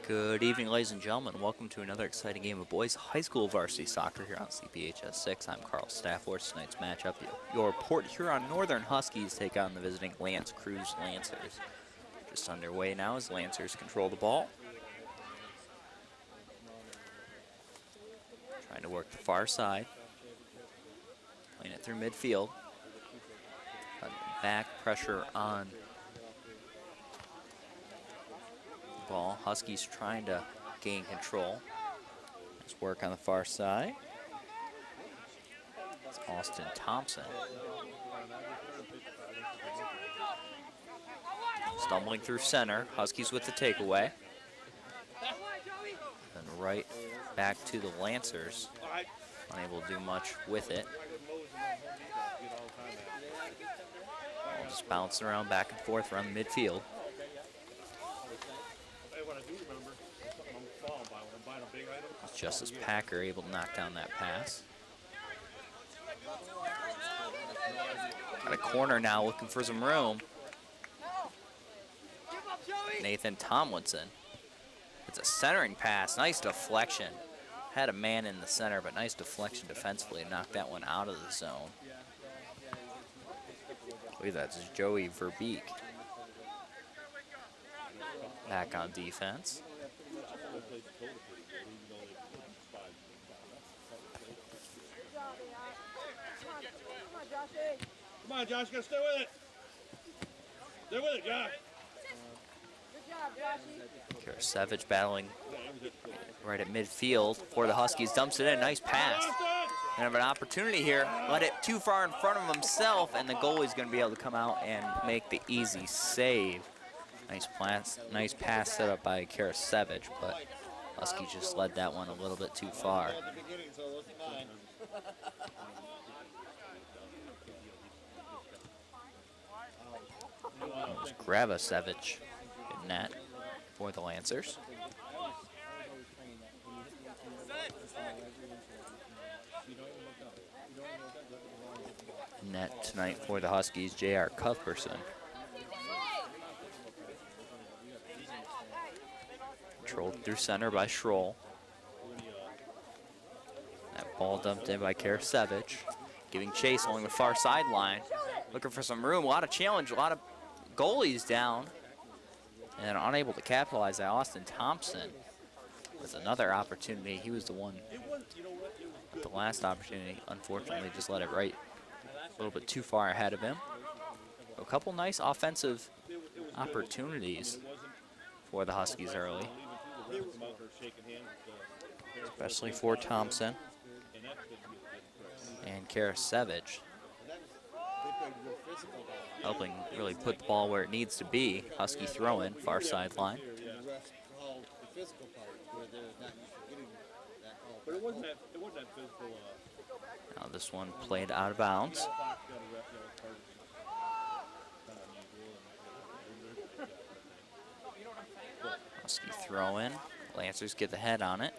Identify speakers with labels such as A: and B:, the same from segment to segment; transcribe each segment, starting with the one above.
A: Good evening, ladies and gentlemen. Welcome to another exciting game of boys high school varsity soccer here on CPHS 6. I'm Carl Stafford. Tonight's matchup, your Port Huron Northern Huskies take on the visiting Creuse Lancers. Just underway now as Lancers control the ball. Trying to work the far side. Playing it through midfield. Back pressure on the ball. Huskies trying to gain control. Let's work on the far side. It's Austin Thompson. Stumbling through center. Huskies with the takeaway. Then right back to the Lancers. Unable to do much with it. Ball just bouncing around back and forth around the midfield. Justice Packer able to knock down that pass. Got a corner now, looking for some room. Nathan Tomlinson. It's a centering pass, nice deflection. Had a man in the center, but nice deflection defensively to knock that one out of the zone. I believe that's Joey Verbeek. Back on defense.
B: Come on, Josh, gotta stay with it. Stay with it, Josh.
A: Good job, Savage battling right at midfield for the Huskies. Dumps it in, nice pass. And have an opportunity here. Let it too far in front of himself, and the goalie's going to be able to come out and make the easy save. Nice pass set up by Kara Savage, but Huskies just led that one a little bit too far. Gravasevic in net for the Lancers. Net tonight for the Huskies, J.R. Cuthbertson. Controlled through center by Schroll. That ball dumped in by Karasevich. Giving chase along the far sideline. Looking for some room, a lot of challenge, a lot of goalies down. And unable to capitalize that, Austin Thompson with another opportunity. He was the one at the last opportunity. Unfortunately, just let it right a little bit too far ahead of him. A couple nice offensive opportunities for the Huskies early, especially for Thompson and Karasevich, helping really put the ball where it needs to be. Husky throw-in, far sideline. Now this one played out of bounds. Husky throw-in. Lancers get the head on it.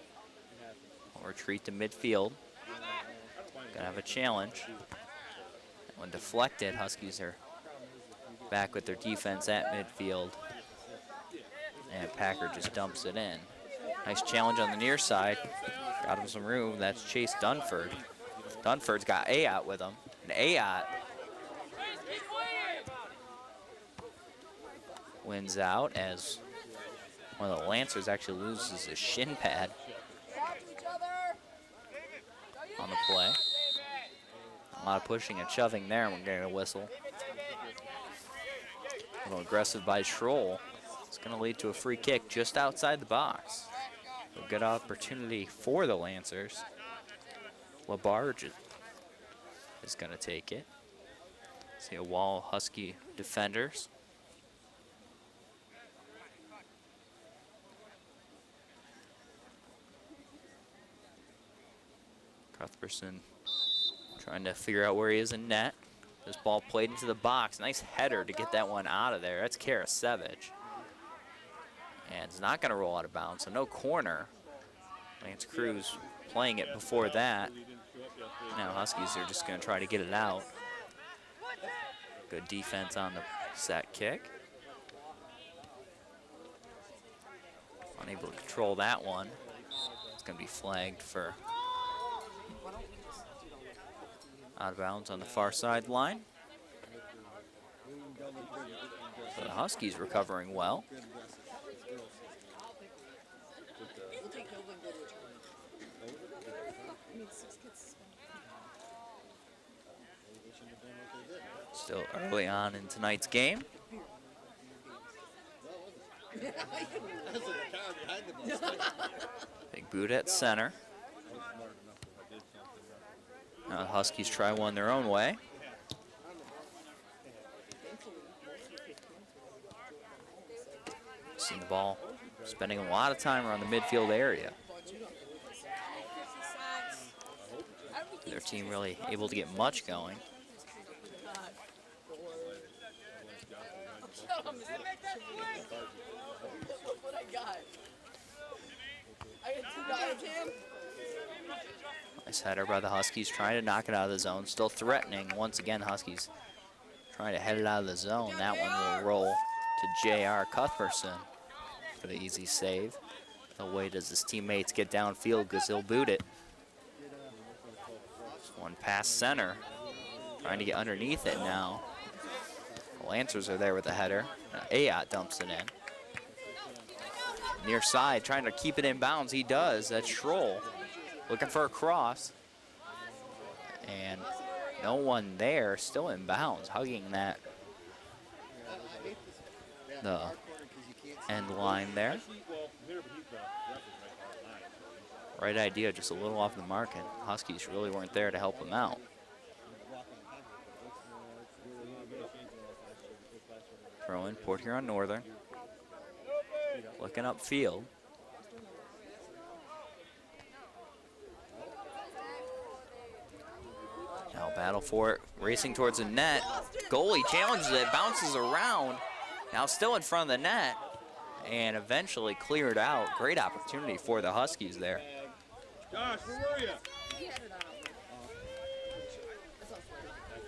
A: Retreat to midfield. Gonna have a challenge. When deflected, Huskies are back with their defense at midfield. And Packer just dumps it in. Nice challenge on the near side. Got him some room. That's Chase Dunford. Dunford's got Ayat with him. And Ayat wins out as one of the Lancers actually loses his shin pad on the play. A lot of pushing and shoving there, and we're getting a whistle. A little aggressive by Schroll. It's going to lead to a free kick just outside the box. A good opportunity for the Lancers. LaBarge is going to take it. See a wall of Husky defenders. Cuthbertson trying to figure out where he is in net. This ball played into the box. Nice header to get that one out of there. That's Karasevich. And it's not going to roll out of bounds, so no corner. Creuse playing it before that. Now Huskies are just going to try to get it out. Good defense on the set kick. Unable to control that one. It's going to be flagged for out of bounds on the far sideline. So the Huskies recovering well. Still early on in tonight's game. Big boot at center. Now the Huskies try one their own way. See the ball spending a lot of time around the midfield area. Their team really able to get much going. Nice header by the Huskies, trying to knock it out of the zone. Still threatening. Once again, Huskies trying to head it out of the zone. That one will roll to J.R. Cuthbertson for the easy save. No way does his teammates get downfield because he'll boot it. One past center. Trying to get underneath it now. The Lancers are there with the header. Ayat dumps it in. Near side, trying to keep it in bounds. He does. That's Schroll looking for a cross. And no one there, still in bounds, hugging that. The end line there. Right idea, just a little off the mark, and Huskies really weren't there to help him out. Throw in Port Huron Northern. Looking upfield. Now battle for it, racing towards the net. Goalie challenges it, bounces around. Now still in front of the net, and eventually cleared out. Great opportunity for the Huskies there.
B: Josh, where were you?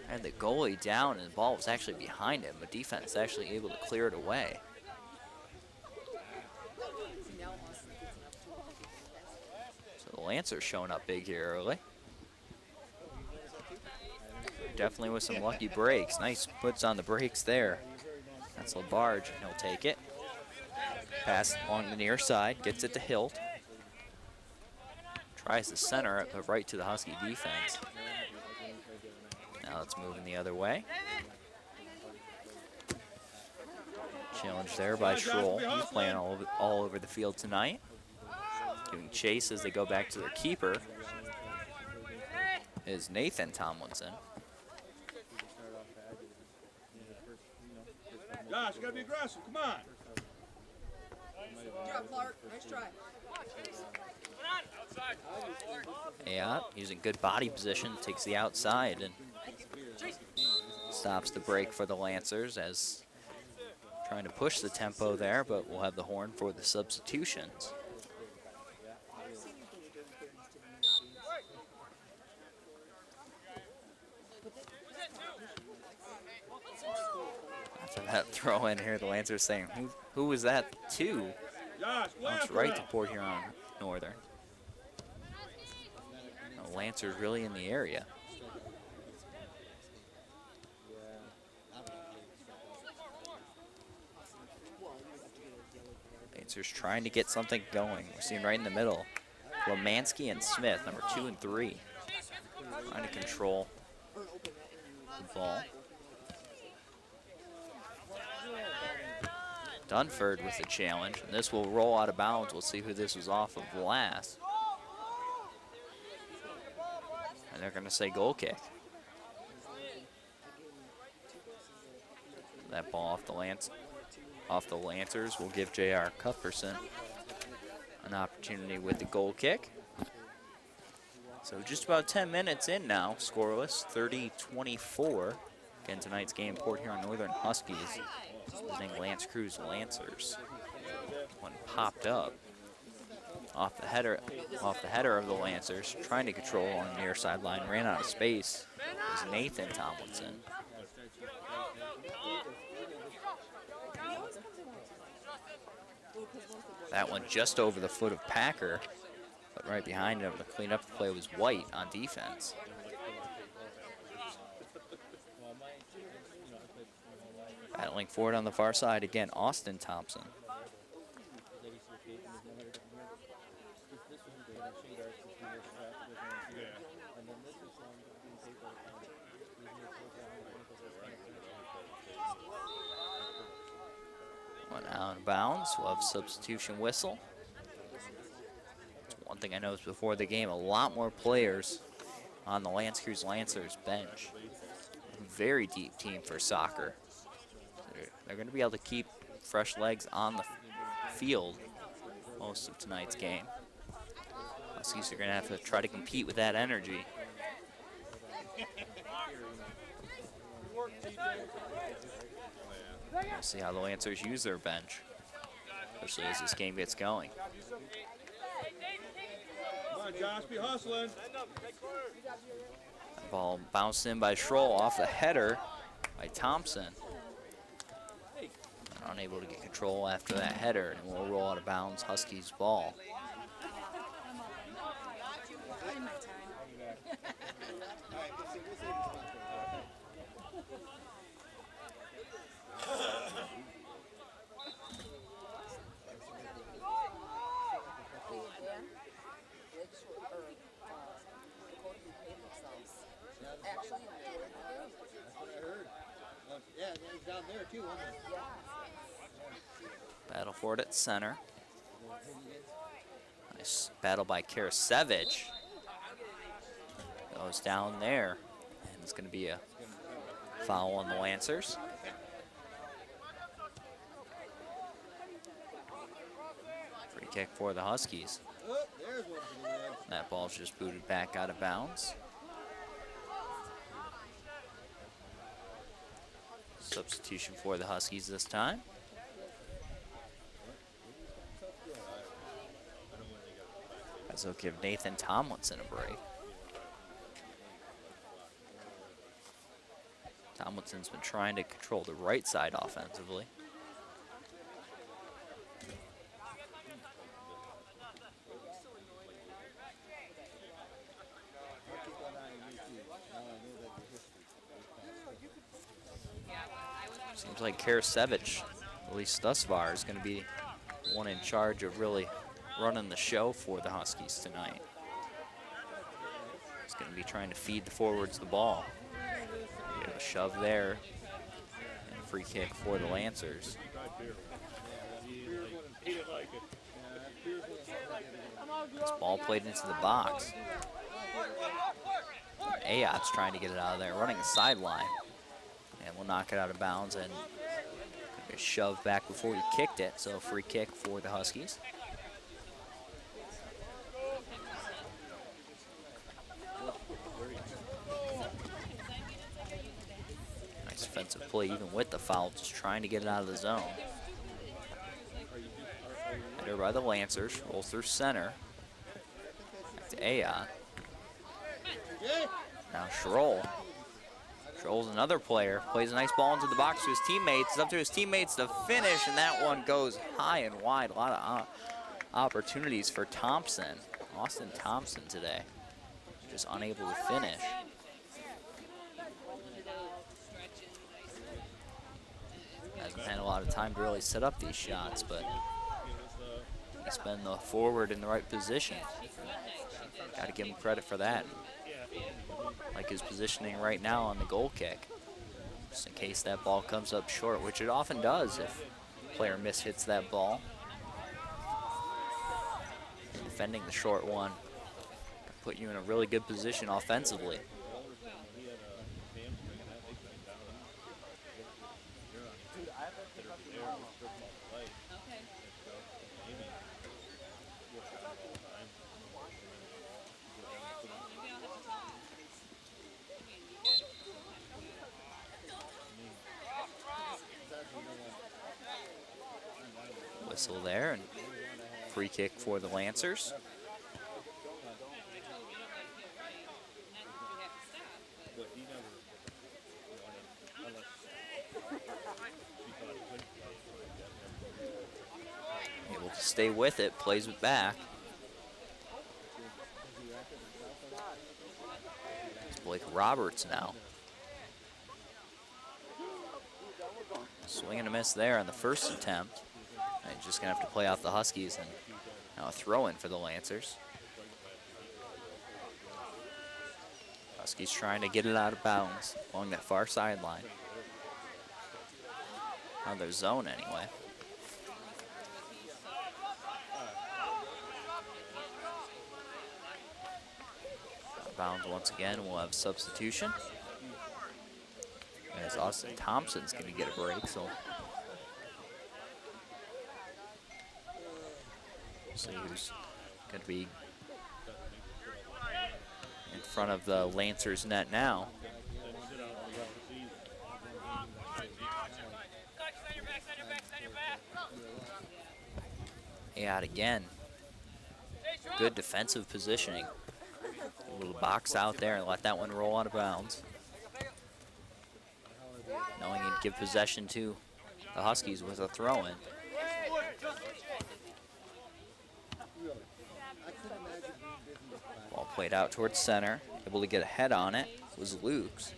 A: And the goalie down, and the ball was actually behind him, but defense actually able to clear it away. So the Lancers showing up big here early. Definitely with some lucky breaks. Nice puts on the brakes there. That's LaBarge, and he'll take it. Pass along the near side, gets it to Hilt. Tries to center it, but right to the Husky defense. Now it's moving the other way. Challenge there by Schroll. He's playing all over the field tonight. Giving chase as they go back to their keeper is Nathan Tomlinson.
B: Josh, you gotta be aggressive. Come on.
C: Good job, Clark. Nice try.
A: Yeah, using good body position, takes the outside and stops the break for the Lancers as trying to push the tempo there, but we'll have the horn for the substitutions. After that throw in here, the Lancers saying, who was that to?
B: Josh,
A: Bounce right to Port Huron Northern. The Lancers really in the area. Lancers trying to get something going. We're seeing right in the middle. Lemansky and Smith, number 2 and 3. Trying to control the ball. Dunford with the challenge, and this will roll out of bounds. We'll see who this was off of last. And they're going to say goal kick. That ball off the Lancers will give J.R. Cuthbertson an opportunity with the goal kick. So just about 10 minutes in now, scoreless, 30-24. Again, tonight's game, Port Huron Northern Huskies visiting Lance Creuse Lancers. One popped up off the header of the Lancers, trying to control on the near sideline, ran out of space. It was Nathan Tomlinson. That one just over the foot of Packer, but right behind him to clean up the play was White on defense. Battling forward on the far side again, Austin Thompson. One out of bounds. We'll have substitution whistle. One thing I noticed before the game, a lot more players on the Creuse Lancers bench. Very deep team for soccer. They're going to be able to keep fresh legs on the field most of tonight's game. Huskies are going to have to try to compete with that energy. We'll see how the Lancers use their bench, especially as this game gets going.
B: Come on, Josh, be hustling.
A: Ball bounced in by Schroll off the header by Thompson. Unable to get control after that header, and will roll out of bounds. Huskies ball. Battle for it at center. Nice battle by Karasevich. Goes down there. And it's going to be a foul on the Lancers. Free kick for the Huskies. That ball's just booted back out of bounds. Substitution for the Huskies this time. As they'll give Nathan Tomlinson a break. Tomlinson's been trying to control the right side offensively. Seems like Karasevich, at least thus far, is going to be one in charge of really running the show for the Huskies tonight. He's going to be trying to feed the forwards the ball. Get a shove there, and a free kick for the Lancers. This ball played into the box. Ayot's trying to get it out of there, running the sideline, and will knock it out of bounds and shoved back before he kicked it. So free kick for the Huskies. Nice defensive play, even with the foul, just trying to get it out of the zone. Header by the Lancers, rolls through center. Back to Ayot. Now Schroll. Schroll's another player, plays a nice ball into the box to his teammates. It's up to his teammates to finish, and that one goes high and wide. A lot of opportunities for Thompson. Austin Thompson today, just unable to finish. Hasn't had a lot of time to really set up these shots, but he's been the forward in the right position. Got to give him credit for that. Like his positioning right now on the goal kick, just in case that ball comes up short, which it often does if a player mishits that ball. Defending the short one can put you in a really good position offensively. Whistle there, and free kick for the Lancers. Able stay with it, plays it back. It's Blake Roberts now. Swing and a miss there on the first attempt. And just gonna have to play off the Huskies, and now a throw in for the Lancers. Huskies trying to get it out of bounds along that far sideline. On their zone anyway. Out of bounds once again, we'll have substitution. As Austin Thompson's gonna get a break, so see who's gonna be in front of the Lancers net now. Out again. Good defensive positioning. A little box out there and let that one roll out of bounds. Knowing he'd give possession to the Huskies with a throw-in. Ball played out towards center. Able to get a head on it was Lukes.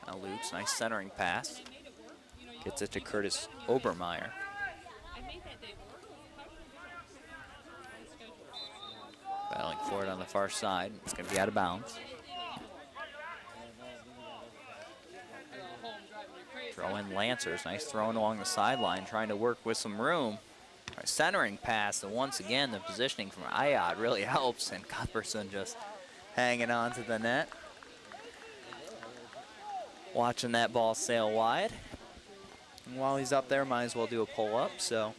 A: Now Lukes, nice centering pass. Gets it to Curtis Obermeyer. Battling for it on the far side. It's going to be out of bounds. Throw in Lancers. Nice throwing along the sideline, trying to work with some room. Our centering pass, and once again, the positioning from Ayad really helps, and Cuthbertson just hanging on to the net. Watching that ball sail wide. And while he's up there, might as well do a pull-up, so.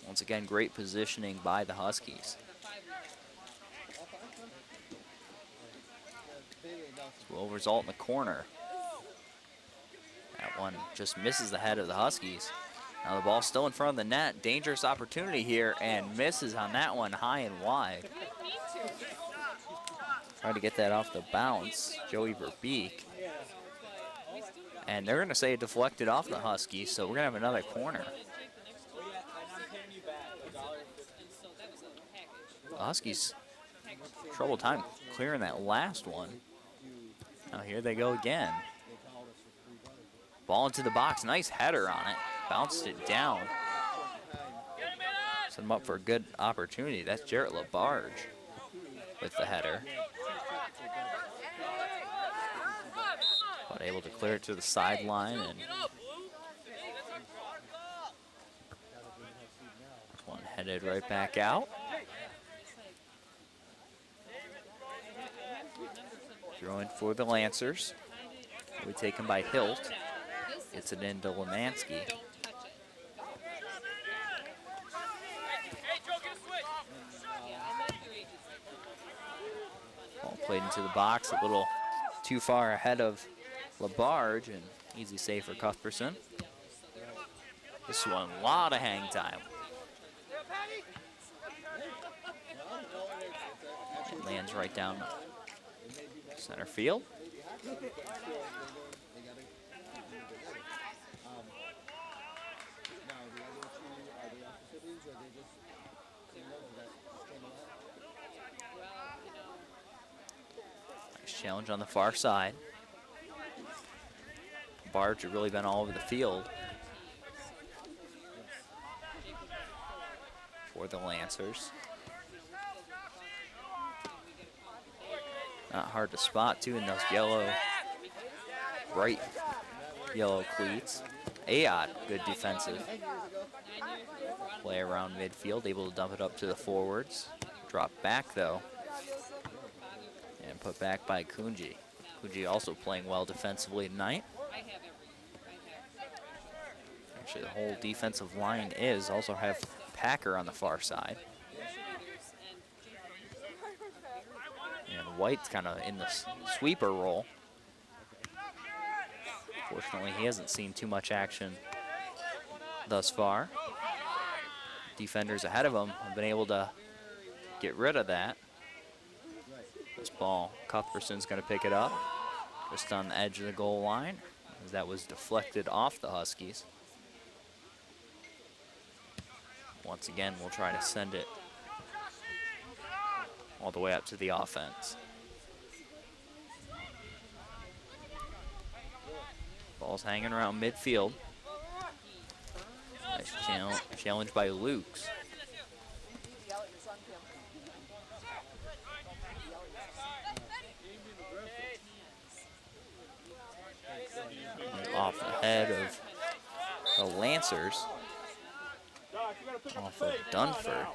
A: Once again, great positioning by the Huskies. This will result in the corner. That one just misses the head of the Huskies. Now the ball's still in front of the net. Dangerous opportunity here, and misses on that one high and wide. Trying to get that off the bounce, Joey Verbeek. And they're going to say it deflected off the Huskies, so we're going to have another corner. The Huskies, trouble time clearing that last one. Now here they go again. Ball into the box, nice header on it. Bounced it down. Set him up for a good opportunity. That's Jarrett LaBarge with the header. But able to clear it to the sideline, and one headed right back out. Throw in for the Lancers. We taken by Hilt. Gets it into Lemansky. Ball played into the box, a little too far ahead of LaBarge, and easy save for Cuthbertson. This one, a lot of hang time. It lands right down center field. Nice challenge on the far side. Barge had really been all over the field for the Lancers. Not hard to spot too in those yellow, bright yellow cleats. Ayad, good defensive play around midfield, able to dump it up to the forwards. Drop back though, and put back by Kunji. Kunji also playing well defensively tonight. Actually, the whole defensive line is. Also have Packer on the far side. And White's kind of in the sweeper role. Fortunately, he hasn't seen too much action thus far. Defenders ahead of him have been able to get rid of that. This ball, Cuthbertson's going to pick it up just on the edge of the goal line. as that was deflected off the Huskies. Once again, we'll try to send it all the way up to the offense. Ball's hanging around midfield. Nice challenge by Lukes. Off the head of the Lancers. Off of Dunford.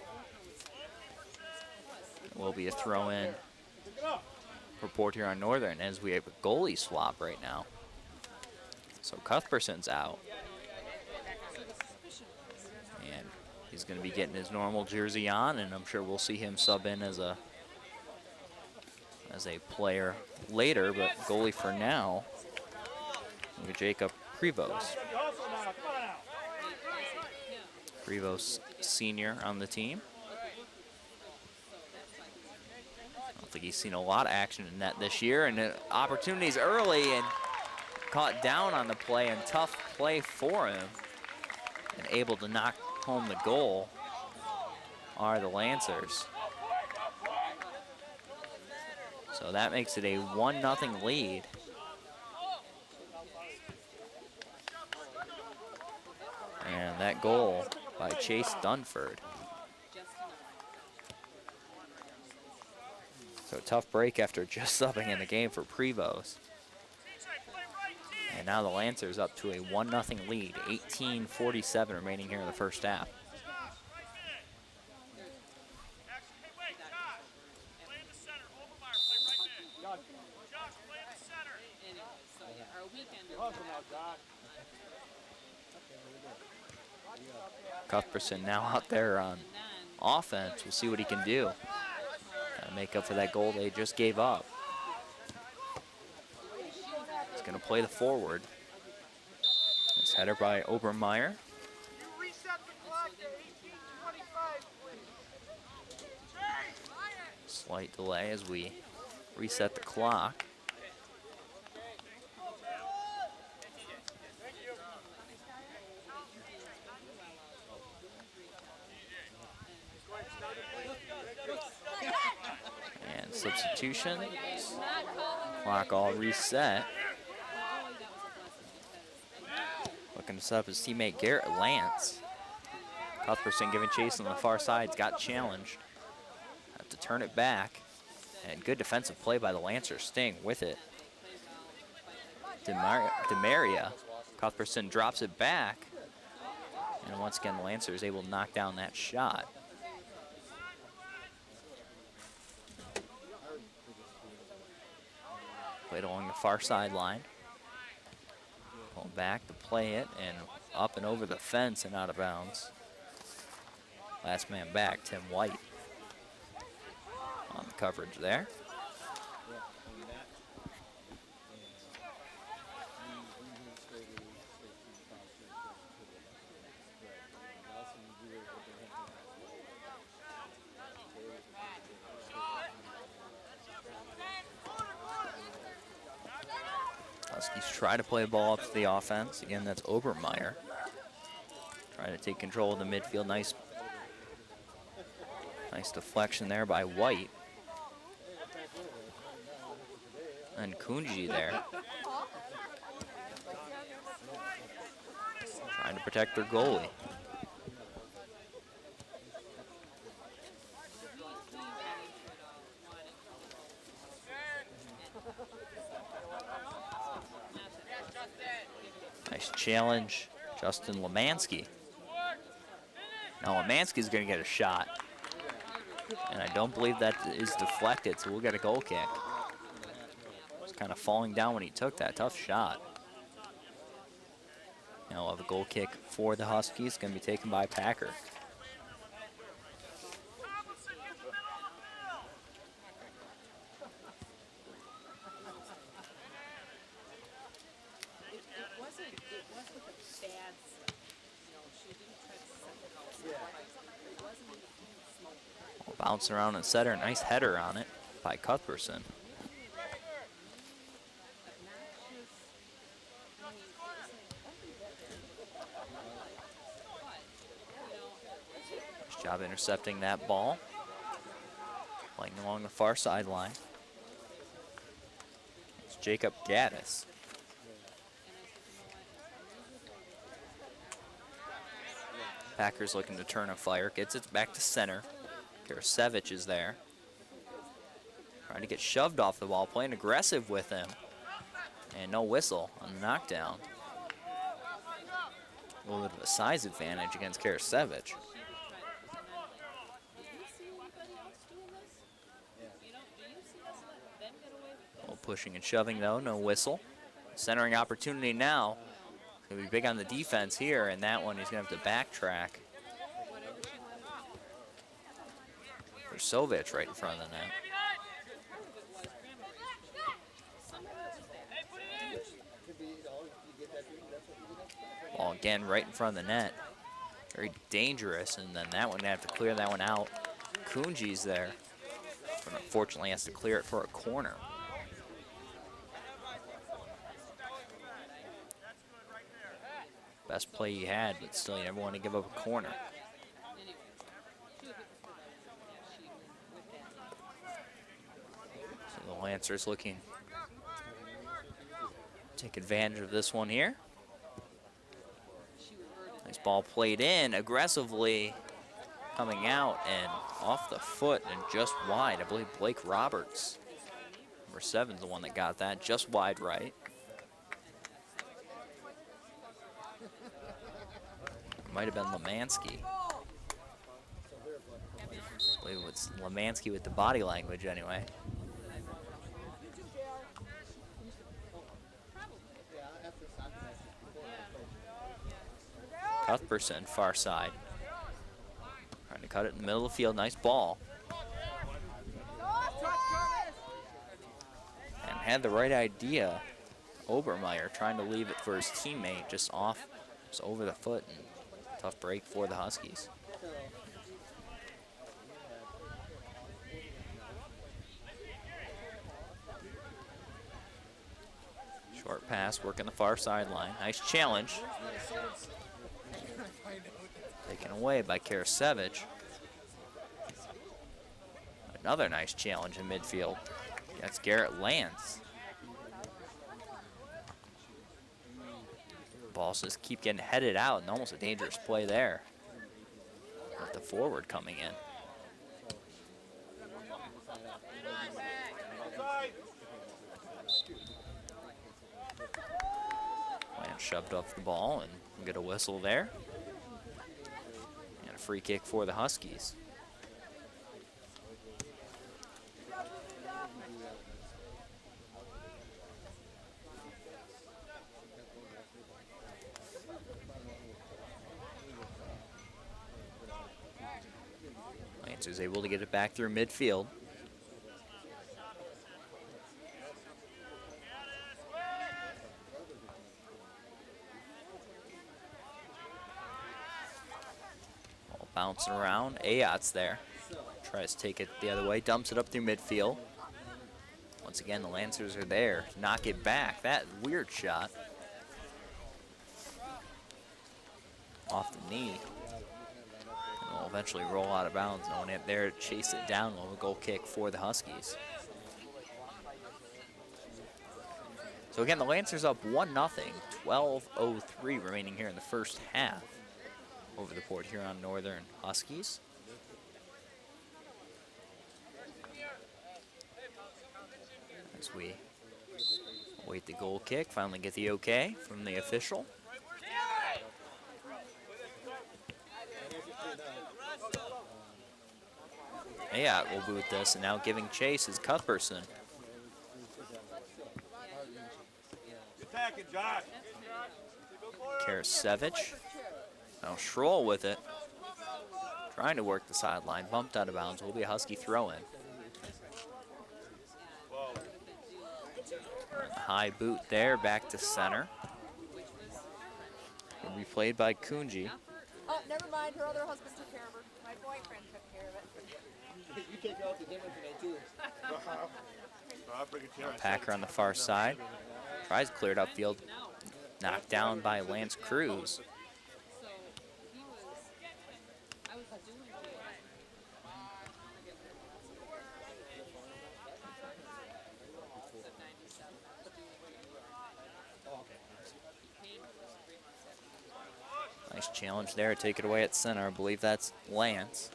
A: Will be a throw in for Port Huron Northern as we have a goalie swap right now. So Cuthbertson's out. And he's going to be getting his normal jersey on, and I'm sure we'll see him sub in as a player later, but goalie for now, look at Jacob Creuse. Creuse senior on the team. I don't think he's seen a lot of action in net this year, and opportunities early and caught down on the play, and tough play for him, and able to knock home the goal are the Lancers. So that makes it a 1-0 lead. And that goal by Chase Dunford. So tough break after just subbing in the game for Prevost. And now the Lancers up to a 1-0 lead, 18:47 remaining here in the first half. Cuthbertson now out there on offense. We'll see what he can do. Make up for that goal they just gave up. He's going to play the forward. This header by Obermeyer. Slight delay as we reset the clock. And substitution. Clock all reset. Looking to set up his teammate Garrett Lance. Cuthbertson giving chase on the far side. Got challenged. Have to turn it back. And good defensive play by the Lancers, staying with it. Demaria. Cuthbertson drops it back. And once again, the Lancers able to knock down that shot. Played along the far sideline. Pulled back to play it, and up and over the fence and out of bounds. Last man back, Tim White. On the coverage there. Huskies try to play the ball up to the offense. Again, that's Obermeyer. Trying to take control of the midfield. Nice deflection there by White. And Kunji there. Trying to protect their goalie. Nice challenge, Justin Lemansky. Now Lemansky's going to get a shot. And I don't believe that is deflected, so we'll get a goal kick. Was kind of falling down when he took that tough shot. Now we'll have a goal kick for the Huskies, going to be taken by Packer. Bounce around and setter, nice header on it by Nice job intercepting that ball. Playing along the far sideline. It's Jacob Gaddis. Packers looking to turn a fire. Gets it back to center. Karasevich is there. Trying to get shoved off the ball. Playing aggressive with him. And no whistle on the knockdown. A little bit of a size advantage against Karasevich. Pushing and shoving though, no whistle. Centering opportunity now. Gonna be big on the defense here, and that one he's gonna have to backtrack. Sovich right in front of the net. Ball again right in front of the net. Very dangerous, and then that one, they have to clear that one out. Kunji's there, but unfortunately has to clear it for a corner. Best play he had, but still you never want to give up a corner. So the Lancers looking to take advantage of this one here. Nice ball played in aggressively, coming out and off the foot and just wide. I believe Blake Roberts, number 7's the one that got that, just wide right. Might have been Lemansky. I believe it was Lemansky with the body language anyway. Cuthbertson, far side. Trying to cut it in the middle of the field. Nice ball. And had the right idea. Obermeyer trying to leave it for his teammate, just off, just over the foot. And tough break for the Huskies. Short pass, working the far sideline. Nice challenge. Taken away by Karasevich. Another nice challenge in midfield. That's Garrett Lance. Balls just keep getting headed out, and almost a dangerous play there. With the forward coming in. Lance shoved off the ball and get a whistle there. And a free kick for the Huskies. Is able to get it back through midfield. Ball bouncing around. Ayot's there. Tries to take it the other way. Dumps it up through midfield. Once again, the Lancers are there. Knock it back. That weird shot. Off the knee. Will eventually roll out of bounds. No one there to chase it down. A goal kick for the Huskies. So again, the Lancers up 1-0. 12:03 remaining here in the first half over the Port Huron Northern Huskies. As we await the goal kick, finally get the okay from the official. Ayot will boot this, and now giving chase is Cuthbertson. Karasevich. Now Schroll with it. Trying to work the sideline. Bumped out of bounds. Will be a Husky throw-in. High boot there, back to center. Will be played by Kunji.
C: Oh, never mind. Her other husband took care of her. My boyfriend took care of it.
B: You take her out to dinner today, too.
A: Packer on the far side. Tries to clear it upfield. knocked down by Lance Creuse. Nice challenge there. Take it away at center. I believe that's Lance.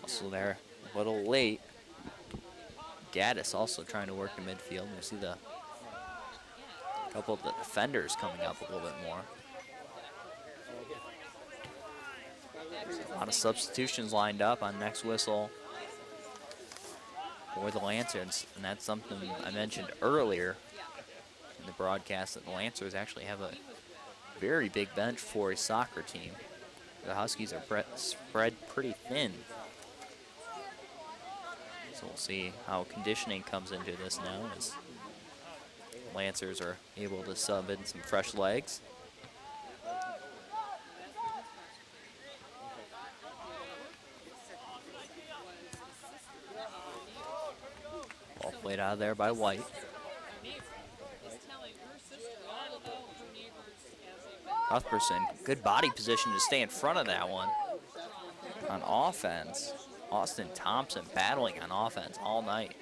A: Also there, a little late. Gaddis also trying to work the midfield. You see the couple of the defenders coming up a little bit more. A lot of substitutions lined up on next whistle for the Lancers, and that's something I mentioned earlier in the broadcast, that the Lancers actually have a very big bench for a soccer team. The Huskies are spread pretty thin. So we'll see how conditioning comes into this now, as Lancers are able to sub in some fresh legs. Ball played out of there by White. Cuthbertson, good body position to stay in front of that one. On offense, Austin Thompson battling on offense all night.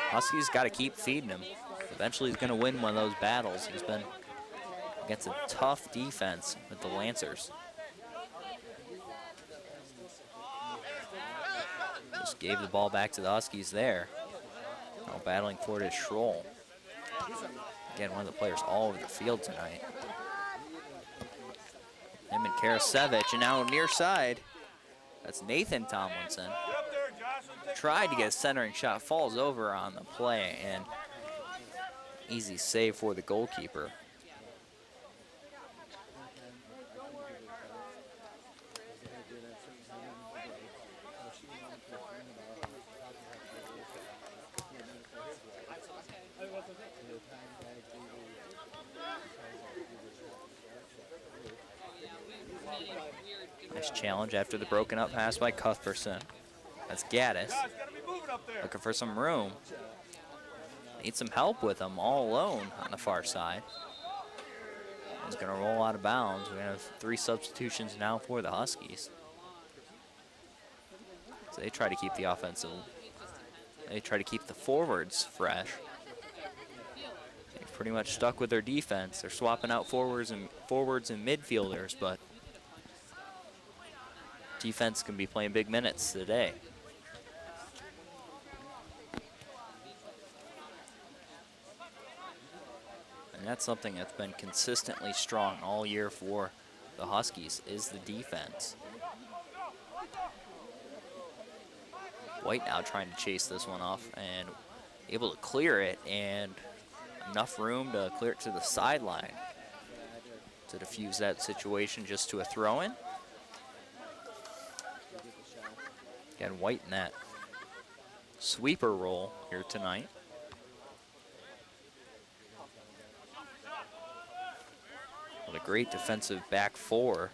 A: Huskies got to keep feeding him. Eventually he's going to win one of those battles. He's been against a tough defense with the Lancers. Just gave the ball back to the Huskies there. Now battling for it is Schroll. Again, one of the players all over the field tonight. Him and Karasevich, and now near side, that's Nathan Tomlinson. Tried to get a centering shot, falls over on the play, and easy save for the goalkeeper. Nice challenge after the broken up pass by Cuthbertson. That's Gaddis. Looking for some room. Need some help with him all alone on the far side. He's going to roll out of bounds. We have 3 substitutions now for the Huskies. So they try to keep the offensive, they try to keep the forwards fresh. They've pretty much stuck with their defense. They're swapping out forwards and midfielders, but defense can be playing big minutes today. And that's something that's been consistently strong all year for the Huskies, is the defense. White now trying to chase this one off and able to clear it, and enough room to clear it to the sideline to diffuse that situation just to a throw-in. Again, White in that sweeper role here tonight. What a great defensive back four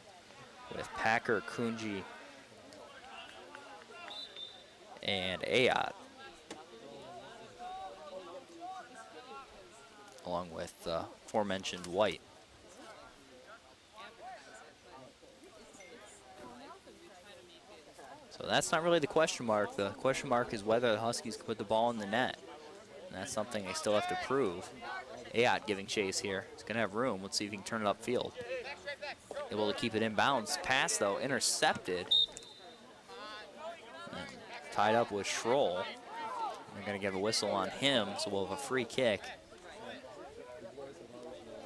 A: with Packer, Kunji, and Ayat, along with aforementioned White. So that's not really the question mark. The question mark is whether the Huskies can put the ball in the net. And that's something they still have to prove. Ayat giving chase here. He's going to have room. Let's see if he can turn it upfield. Able to keep it in bounds. Pass, though, intercepted. And tied up with Schroll. They're going to give a whistle on him, so we'll have a free kick.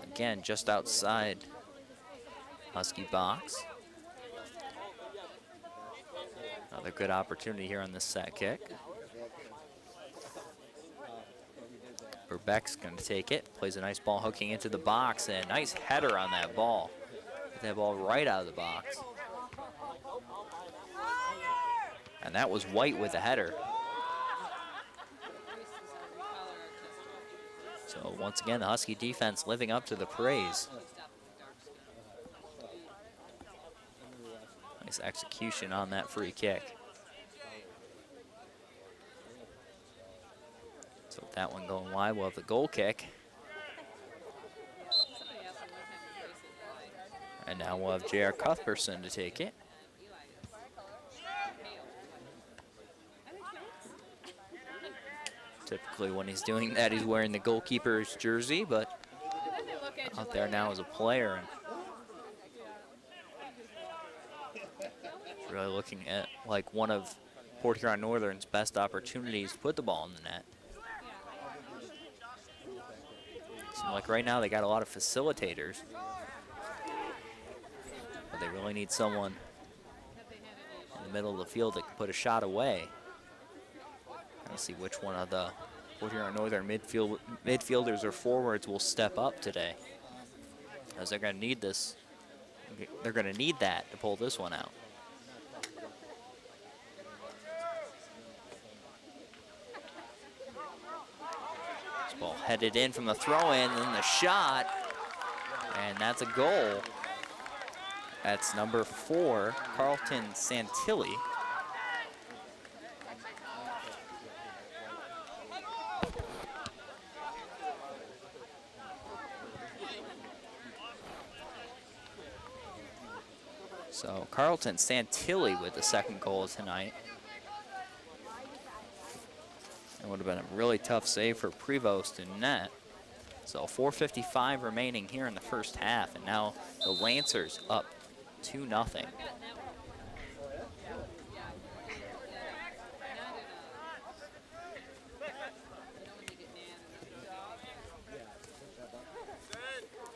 A: Again, just outside Husky box. Another good opportunity here on this set kick. Burbeck's going to take it. Plays a nice ball hooking into the box, and nice header on that ball. Get that ball right out of the box. And that was White with the header. So once again, the Husky defense living up to the praise. Nice execution on that free kick. that one going wide. We'll have the goal kick. And now we'll have J.R. Cuthbertson to take it. Typically when he's doing that, he's wearing the goalkeeper's jersey, but out there now as a player. And really looking at like one of Port Huron Northern's best opportunities to put the ball in the net. Seems like right now they got a lot of facilitators, but they really need someone in the middle of the field that can put a shot away. Let's see which one of the Port Huron Northern midfielders or forwards will step up today, as they're going to need this. They're going to need that to pull this one out. This ball headed in from the throw-in, and then the shot, and that's a goal. That's number 4, Carlton Santilli. So Carlton Santilli with the second goal tonight. It would have been a really tough save for Prevost in net. So 4:55 remaining here in the first half, and now the Lancers up 2-0.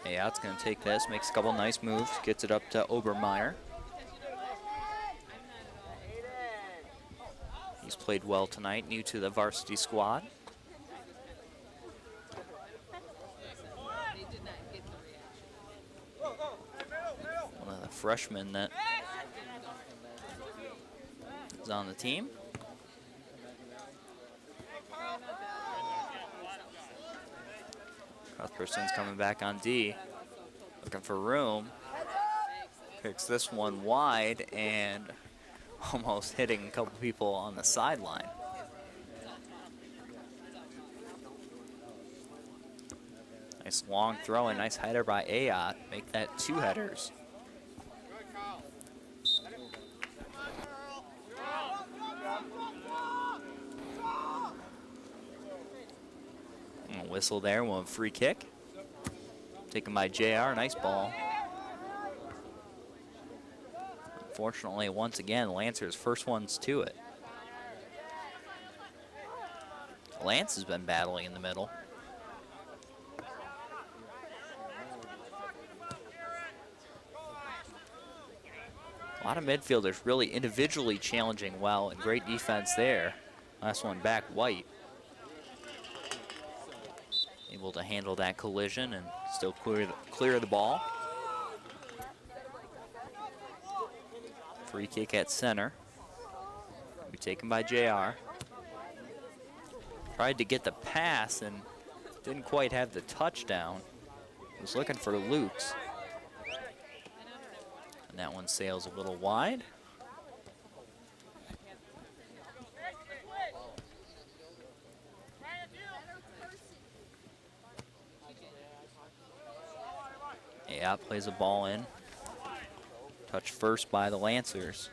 A: Ayot's going to take this, makes a couple nice moves, gets it up to Obermeyer. He's played well tonight, new to the varsity squad. One of the freshmen that is on the team. Cuthbertson's coming back on D, looking for room. Kicks this one wide and almost hitting a couple people on the sideline. Nice long throw and nice header by Ayot. Make that 2 headers. And a whistle there, one free kick. Taken by JR, nice ball. Unfortunately, once again, Lancer's first ones to it. Lance has been battling in the middle. A lot of midfielders really individually challenging well, and great defense there. Last one back, White. Able to handle that collision and still clear the ball. Free kick at center. Be taken by JR. Tried to get the pass and didn't quite have the touchdown. Was looking for Lukes. And that one sails a little wide. Yeah, plays a ball in. Touched first by the Lancers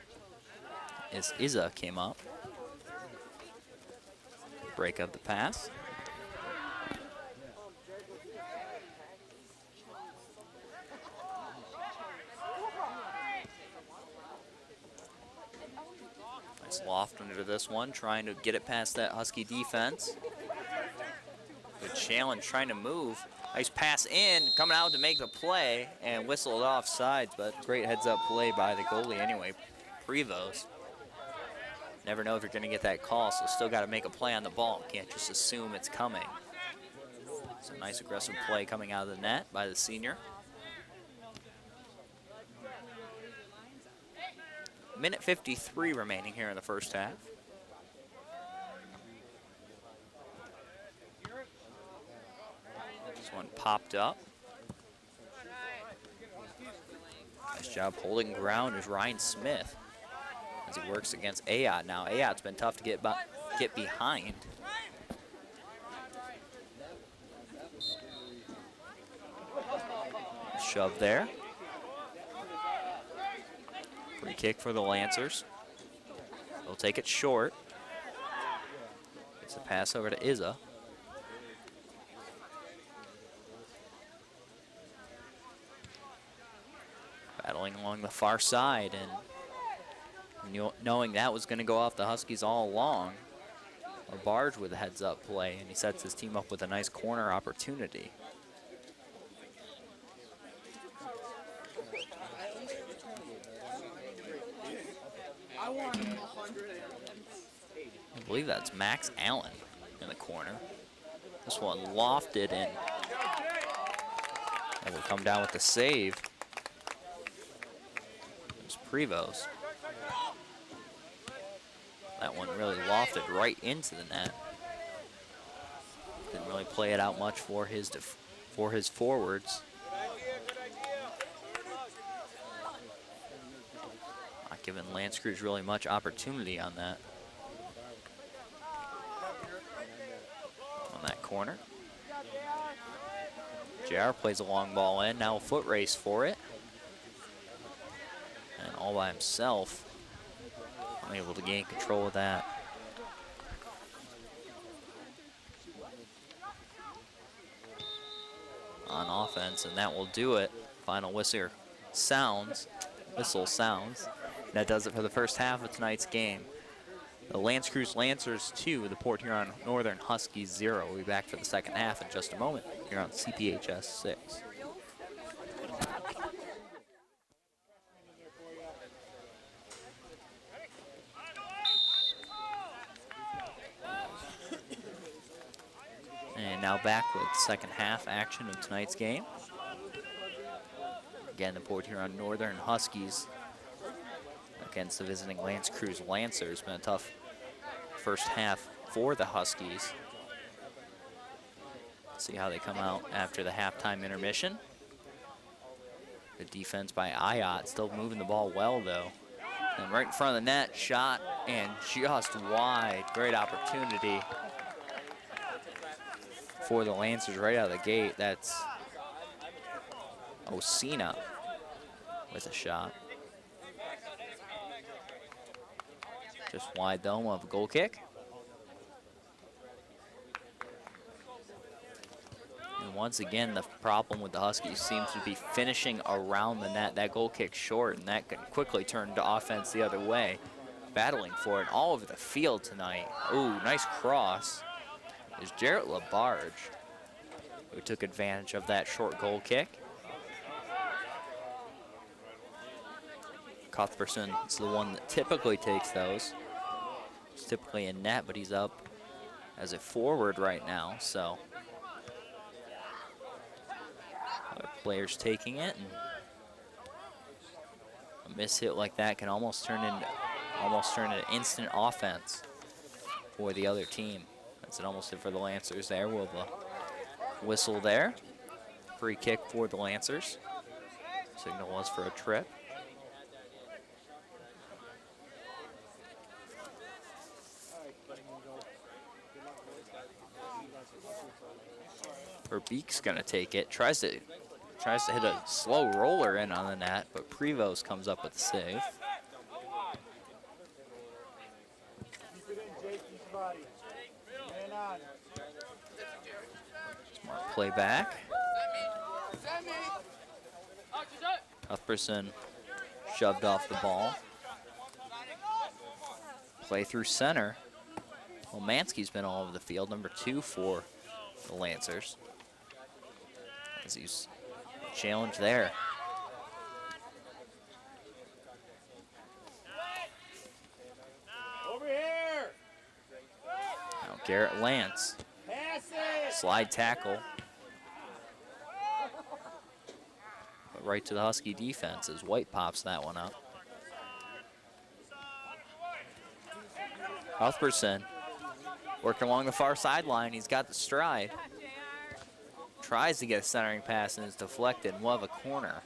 A: as Izza came up. Break up the pass. Nice loft under this one, trying to get it past that Husky defense. Good challenge, trying to move. Nice pass in, coming out to make the play, and whistled off sides, but great heads-up play by the goalie anyway, Prevost. Never know if you're going to get that call, so still got to make a play on the ball. Can't just assume it's coming. So nice aggressive play coming out of the net by the senior. Minute 53 remaining here in the first half. This one popped up. Nice job holding ground is Ryan Smith as he works against Ayot now. Ayot's been tough to get behind. shove there. Free kick for the Lancers. They'll take it short. It's a pass over to Izza. Battling along the far side, and knowing that was going to go off the Huskies all along. A Barge with a heads-up play, and he sets his team up with a nice corner opportunity. I believe that's Max Allen in the corner. This one lofted in. And will come down with the save. There's Prevost. That one really lofted right into the net. Didn't really play it out much for his forwards. Not giving Lance Creuse really much opportunity on that. On that corner. JR plays a long ball in, now a foot race for it. And all by himself, unable to gain control of that. On offense, and that will do it. Final whistle sounds. That does it for the first half of tonight's game. The Lance Creuse Lancers 2, the Port Huron Northern Huskies 0. We'll be back for the second half in just a moment here on CPHS 6. And now back with second half action of tonight's game. Again, the Port Huron Northern Huskies against the visiting Lance Creuse Lancers. Been a tough first half for the Huskies. See how they come out after the halftime intermission. The defense by Ayat still moving the ball well though. And right in front of the net, shot and just wide. Great opportunity for the Lancers right out of the gate. That's Osina with a shot. Just wide though, we'll have a goal kick. And once again, the problem with the Huskies seems to be finishing around the net. That goal kick short, and that can quickly turn to offense the other way. Battling for it all over the field tonight. Ooh, nice cross. Is Jarrett LaBarge, who took advantage of that short goal kick. Cuthbertson is the one that typically takes those. He's typically in net, but he's up as a forward right now, so other players taking it, and a miss hit like that can almost turn into instant offense for the other team. That's it, almost did for the Lancers there. We'll have a whistle there. Free kick for the Lancers. Signal was for a trip. Verbeek's gonna take it. Tries to hit a slow roller in on the net, but Prevost comes up with the save. Smart play back. Cuthbertson shoved off the ball. Play through center. Well, Mansky's been all over the field, number 2 for the Lancers. As he's challenged there.
B: Over here.
A: Now Garrett Lance. Slide tackle. But right to the Husky defense as White pops that one up. Cuthbertson working along the far sideline. He's got the stride. Tries to get a centering pass and is deflected. We'll have a corner.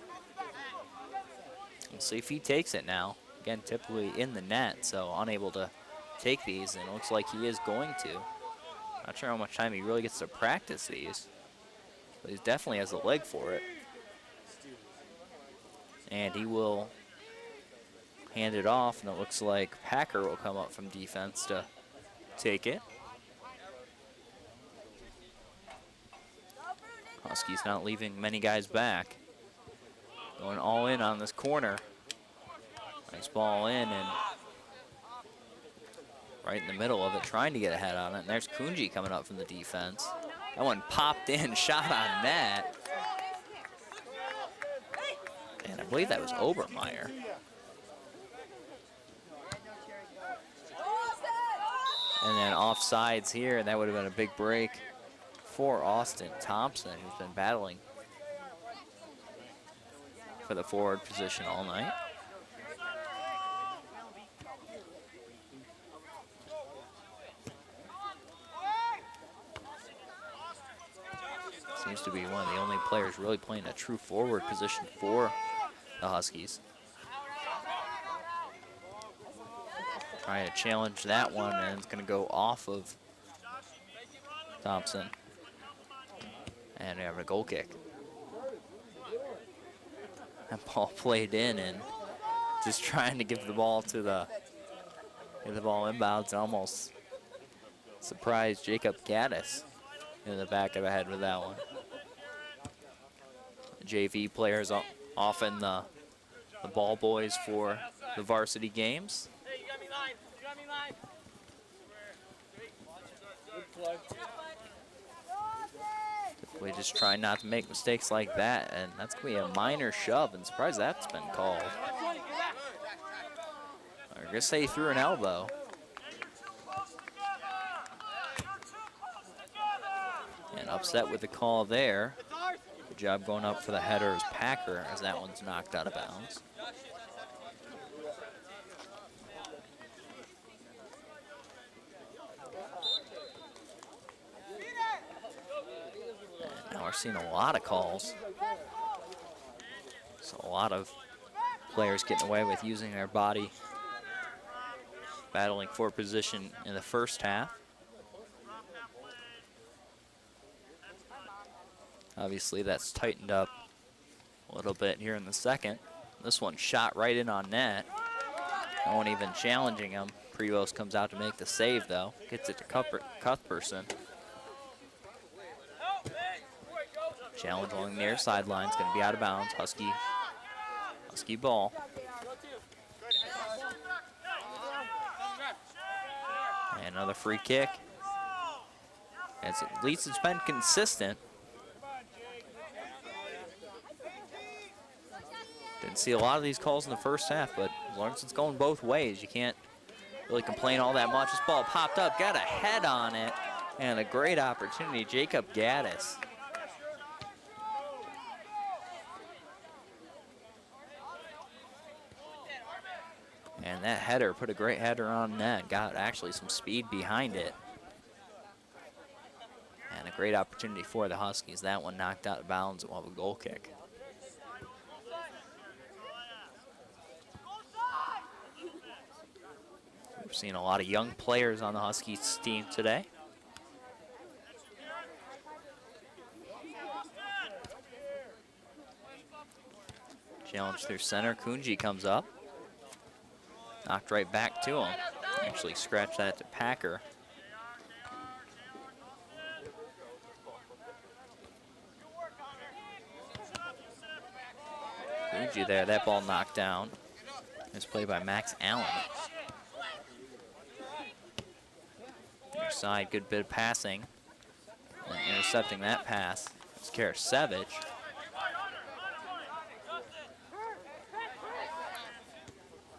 A: We'll see if he takes it now. Again, typically in the net, so unable to take these, and it looks like he is going to. Not sure how much time he really gets to practice these, but he definitely has the leg for it. And he will hand it off, and it looks like Packer will come up from defense to take it. Huskies not leaving many guys back. Going all in on this corner. Nice ball in and right in the middle of it, trying to get a head on it. And there's Kunji coming up from the defense. That one popped in, shot on net. And I believe that was Obermeyer. And then offsides here, and that would have been a big break for Austin Thompson, who's been battling for the forward position all night. Seems to be one of the only players really playing a true forward position for the Huskies. Trying to challenge that one, and it's going to go off of Thompson. And we have a goal kick. That ball played in, and just trying to give the ball to get the ball inbounds, and almost surprised Jacob Gaddis in the back of the head with that one. The JV players often the ball boys for the varsity games.
B: Hey, you got me line. You got me line.
A: We just try not to make mistakes like that, and that's going to be a minor shove, and surprised that's been called. I guess they threw an elbow. And upset with the call there. Good job going up for the header as Packer, as that one's knocked out of bounds. Now we're seeing a lot of calls. So a lot of players getting away with using their body, battling for position in the first half. Obviously that's tightened up a little bit here in the second. This one shot right in on net. No one even challenging him. Prevost comes out to make the save though. Gets it to Cuthbertson. Challenge along the near sideline. It's going to be out of bounds. Husky ball. And another free kick. As at least it's been consistent. Didn't see a lot of these calls in the first half, but as long as it's going both ways, you can't really complain all that much. This ball popped up, got a head on it, and a great opportunity. Jacob Gaddis. And that header put a great header on net. Got actually some speed behind it. And a great opportunity for the Huskies. That one knocked out of bounds and we'll have a goal kick. We're seeing a lot of young players on the Huskies team today. Challenge through center. Kunji comes up. Knocked right back to him. Actually scratched that to Packer. Kunji there, that ball knocked down. It's played by Max Allen. Near side, good bit of passing. And intercepting that pass. It's Karasevich.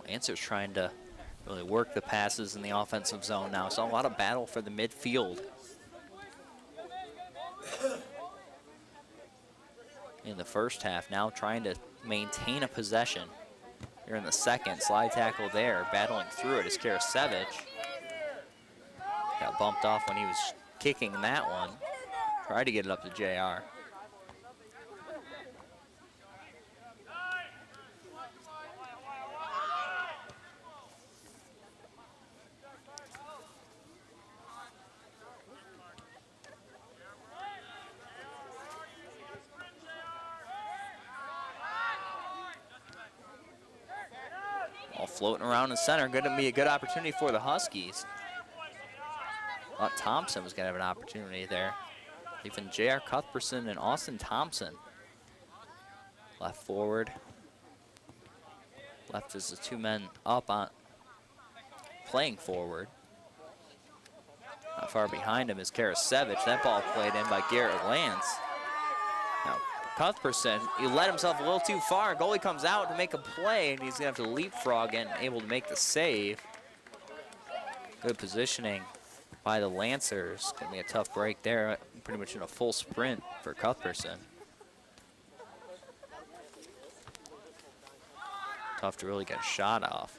A: Lancer's trying to really work the passes in the offensive zone now. So a lot of battle for the midfield. In the first half, now trying to maintain a possession. Here in the second, slide tackle there, battling through it is Karasevich. Got bumped off when he was kicking that one. Tried to get it up to JR. floating around in center. Going to be a good opportunity for the Huskies. Thought Thompson was going to have an opportunity there. Even J.R. Cuthbertson and Austin Thompson. Left forward. Left is the two men up on playing forward. Not far behind him is Karasevich. That ball played in by Garrett Lance. Now, Cuthbertson, he let himself a little too far. Goalie comes out to make a play, and he's going to have to leapfrog and able to make the save. Good positioning by the Lancers. Going to be a tough break there. Pretty much in a full sprint for Cuthbertson. Tough to really get a shot off.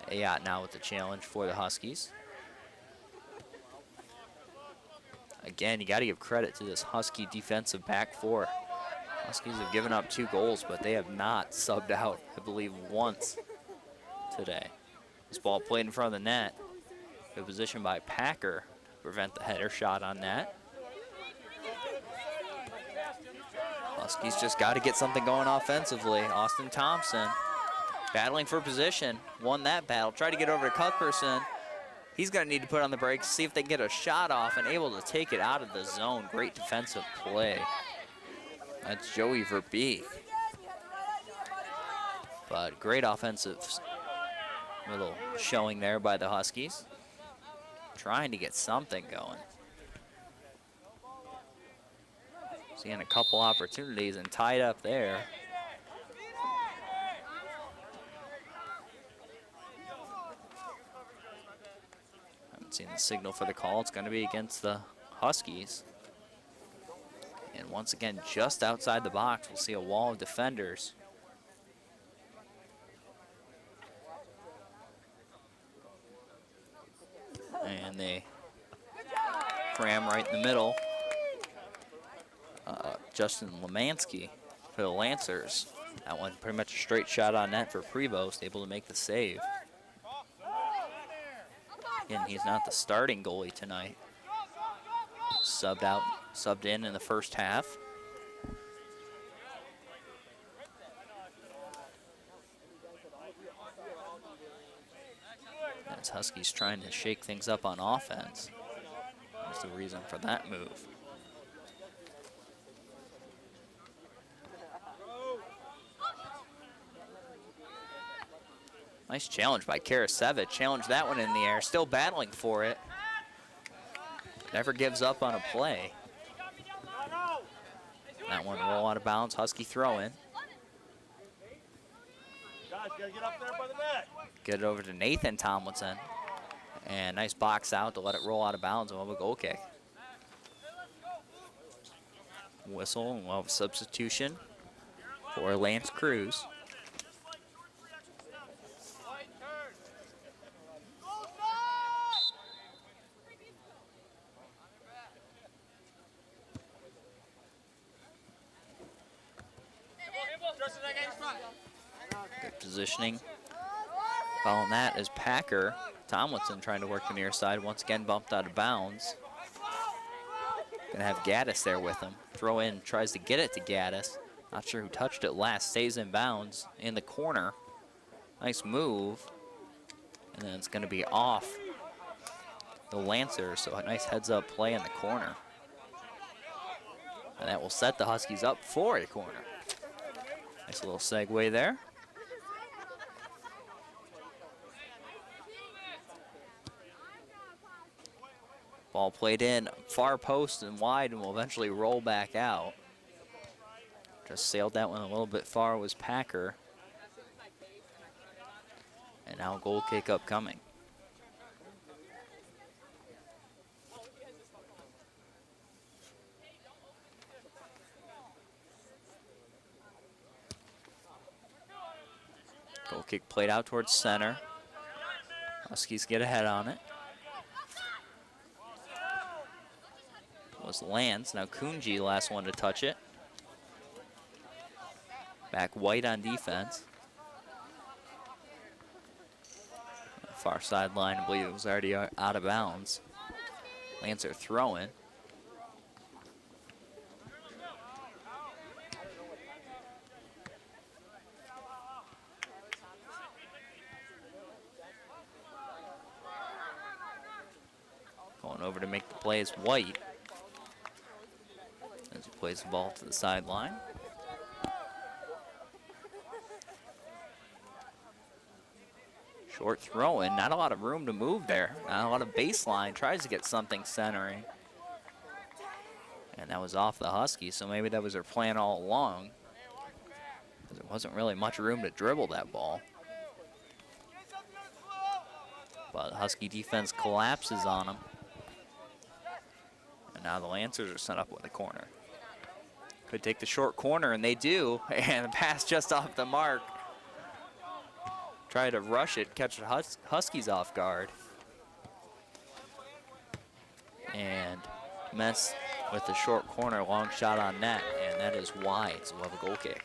A: Ayotte now with the challenge for the Huskies. Again, you got to give credit to this Husky defensive back four. Huskies have given up 2 goals, but they have not subbed out, I believe, once today. This ball played in front of the net. Good position by Packer to prevent the header shot on net. Huskies just got to get something going offensively. Austin Thompson battling for position, won that battle, tried to get over to Cuthbertson. He's going to need to put on the brakes, see if they can get a shot off and able to take it out of the zone. Great defensive play. That's Joey Verbeek. But great offensive little showing there by the Huskies. Trying to get something going. Seeing a couple opportunities and tied up there. Haven't seen the signal for the call. It's going to be against the Huskies. And once again, just outside the box, we'll see a wall of defenders. And they cram right in the middle. Justin Lemansky for the Lancers. That one pretty much a straight shot on net for Prevost, able to make the save. Again, he's not the starting goalie tonight. Subbed in the first half. As Huskies trying to shake things up on offense. That's the reason for that move. Nice challenge by Karasevich. Challenged that one in the air. Still battling for it. Never gives up on a play. That one roll out of bounds. Husky throw in.
B: Guys, gotta get up there by the net.
A: Get it over to Nathan Tomlinson. And nice box out to let it roll out of bounds and we'll have a goal kick. Whistle and we'll have a substitution for Lance Creuse. Good positioning. Following that is Packer. Tomlinson trying to work the near side. Once again bumped out of bounds. Gonna have Gaddis there with him. Throw in, tries to get it to Gaddis. Not sure who touched it last. Stays in bounds in the corner. Nice move. And then it's gonna be off the Lancers. So a nice heads up play in the corner. And that will set the Huskies up for a corner. Nice little segue there. Ball played in, far post and wide, and will eventually roll back out. Just sailed that one a little bit far was Packer. And now goal kick upcoming. Goal kick played out towards center. Huskies get ahead on it. Was Lance. Now Kunji, last one to touch it. Back White on defense. Far sideline, I believe it was already out of bounds. Lancer throwing. Going over to make the play is White. As he plays the ball to the sideline. Short throw in, not a lot of room to move there. Not a lot of baseline, tries to get something centering. And that was off the Huskies, so maybe that was their plan all along. Because there wasn't really much room to dribble that ball. But the Husky defense collapses on them. And now the Lancers are set up with a corner. Could take the short corner, and they do. And the pass just off the mark. Try to rush it, catch the Huskies off guard. And mess with the short corner, long shot on net, and that is wide, so we'll have a goal kick.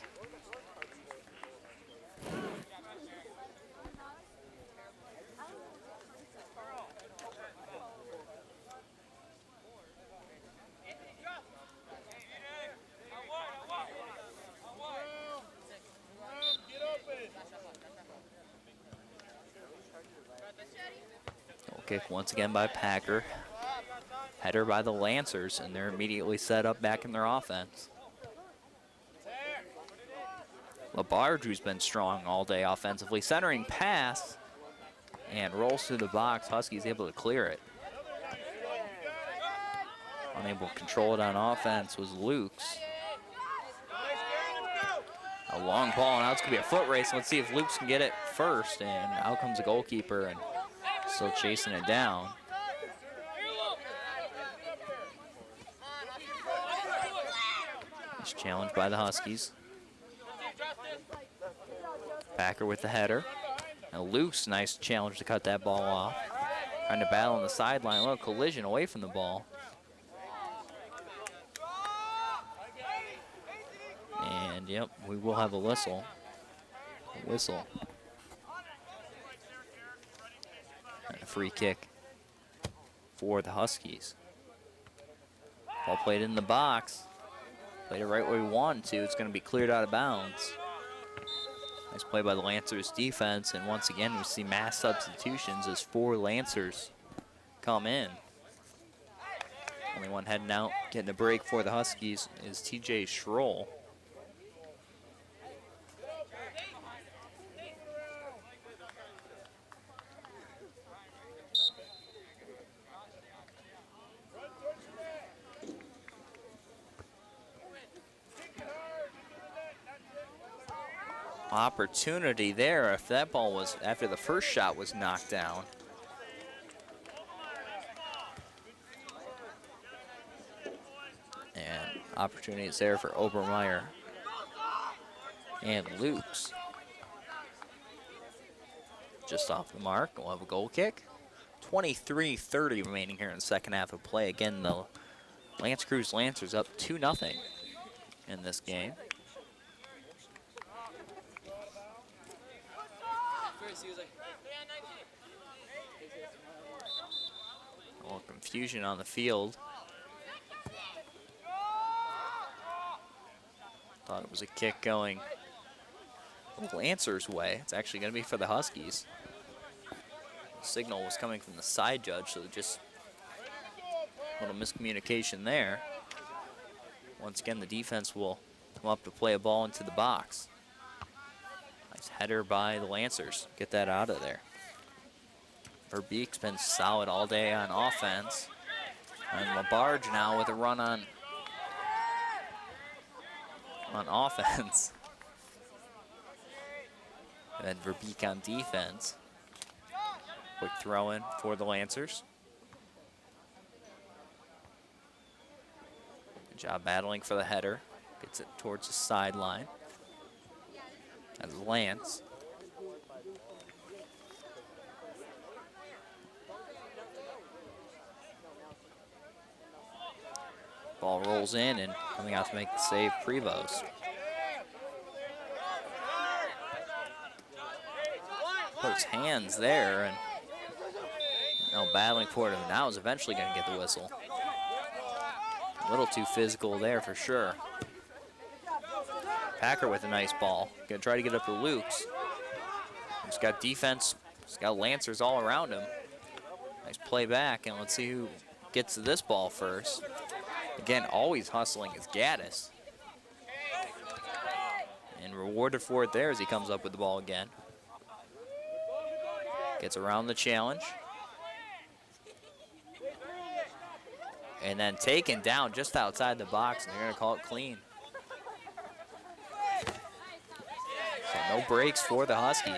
A: Goal kick once again by Packer. Header by the Lancers, and they're immediately set up back in their offense. Labarge, who's been strong all day offensively, centering pass, and rolls through the box. Huskies able to clear it. Unable to control it on offense was Lukes. A long ball, and now it's going to be a foot race. Let's see if Lukes can get it first, and out comes the goalkeeper, and still chasing it down. Challenged by the Huskies. Packer with the header. And Luke's nice challenge to cut that ball off. Trying to battle on the sideline. A little collision away from the ball. And yep, we will have a whistle. A whistle. And a free kick for the Huskies. Ball played in the box. Played it right where we wanted to. It's going to be cleared out of bounds. Nice play by the Lancers defense, and once again we see mass substitutions as 4 Lancers come in. Only one heading out, getting a break for the Huskies is TJ Schroll. Opportunity there if that ball was, after the first shot was knocked down. And opportunity is there for Obermeyer and Lukes. Just off the mark, we'll have a goal kick. 23:30 remaining here in the second half of play. Again, the Creuse Lancers up 2-0 in this game. A little confusion on the field. Thought it was a kick going Lancers' way. It's actually going to be for the Huskies. The signal was coming from the side judge, so just a little miscommunication there. Once again, the defense will come up to play a ball into the box. Nice header by the Lancers. Get that out of there. Verbeek's been solid all day on offense. And Labarge now with a run on offense. And then Verbeek on defense. Quick throw in for the Lancers. Good job battling for the header. Gets it towards the sideline. That's Lance. Ball rolls in, and coming out to make the save, Prevost. Put his hands there, and now battling for it, and now is eventually going to get the whistle. A little too physical there for sure. Packer with a nice ball. Going to try to get up to Lukes. He's got defense. He's got Lancers all around him. Nice play back, and let's see who gets to this ball first. Again, always hustling is Gaddis. And rewarded for it there as he comes up with the ball again. Gets around the challenge. And then taken down just outside the box, and they're going to call it clean. So no breaks for the Huskies.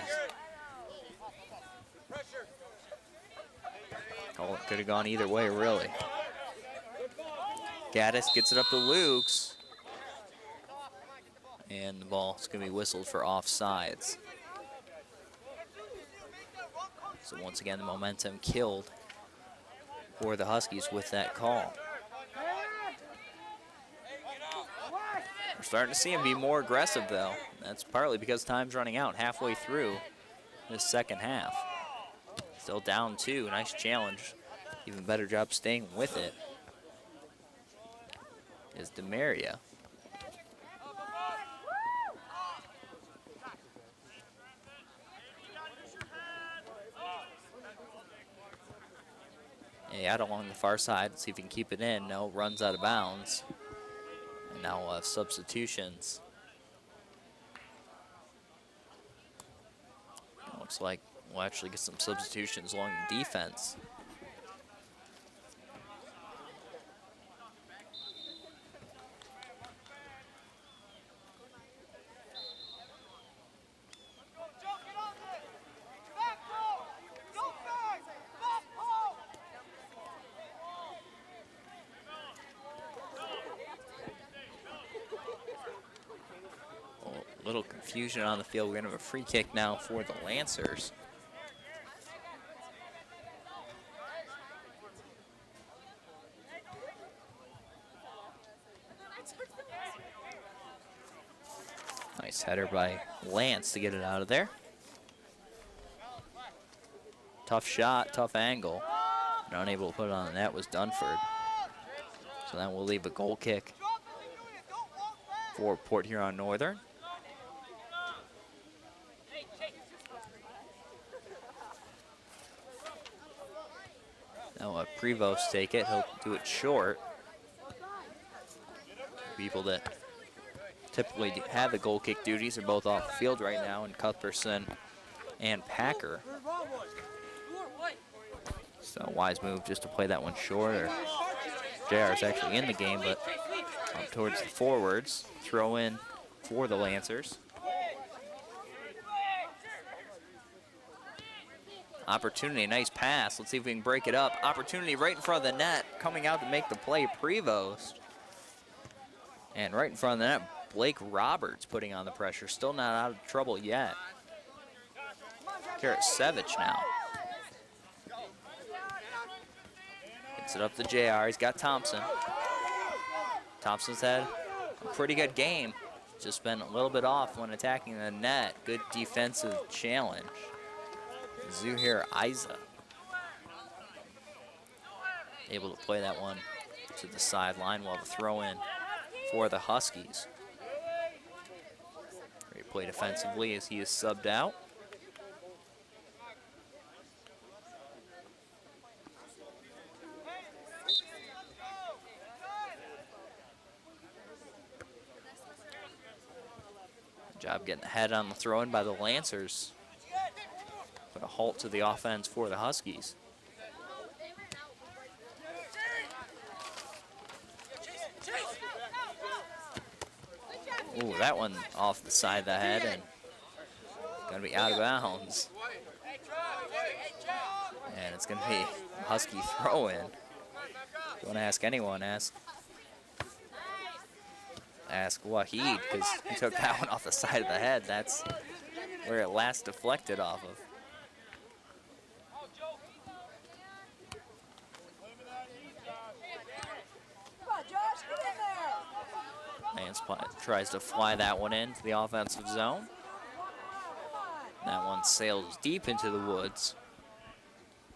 A: Oh, it could have gone either way, really. Gaddis gets it up to Lukes. And the ball is going to be whistled for offsides. So once again, the momentum killed for the Huskies with that call. We're starting to see him be more aggressive, though. That's partly because time's running out halfway through this second half. Still down 2, nice challenge. Even better job staying with it is Demaria. Yeah, out along the far side. Let's see if he can keep it in. No, runs out of bounds. And now we'll have substitutions. Looks like we'll actually get some substitutions along the defense. Little confusion on the field. We're going to have a free kick now for the Lancers. Nice header by Lance to get it out of there. Tough shot, tough angle. And unable to put it on the net was Dunford. So then we'll leave a goal kick for Port Huron Northern. Now Prevost take it. He'll do it short. People that typically have the goal kick duties are both off the field right now, and Cuthbertson and Packer. So wise move just to play that one short. JR is actually in the game, but up towards the forwards. Throw in for the Lancers. Opportunity, nice pass. Let's see if we can break it up. Opportunity right in front of the net. Coming out to make the play, Prevost. And right in front of the net, Blake Roberts putting on the pressure. Still not out of trouble yet. Karasevich now. Gets it up to JR. He's got Thompson. Thompson's had a pretty good game. Just been a little bit off when attacking the net. Good defensive challenge. Zuhair Isa able to play that one to the sideline while the throw in for the Huskies. Great play defensively as he is subbed out. Good job getting ahead on the throw in by the Lancers. Put a halt to the offense for the Huskies. Ooh, that one off the side of the head and gonna be out of bounds. And it's gonna be a Husky throw in. If you wanna ask anyone, ask Wahid, because he took that one off the side of the head. That's where it last deflected off of. Lance tries to fly that one into the offensive zone. That one sails deep into the woods.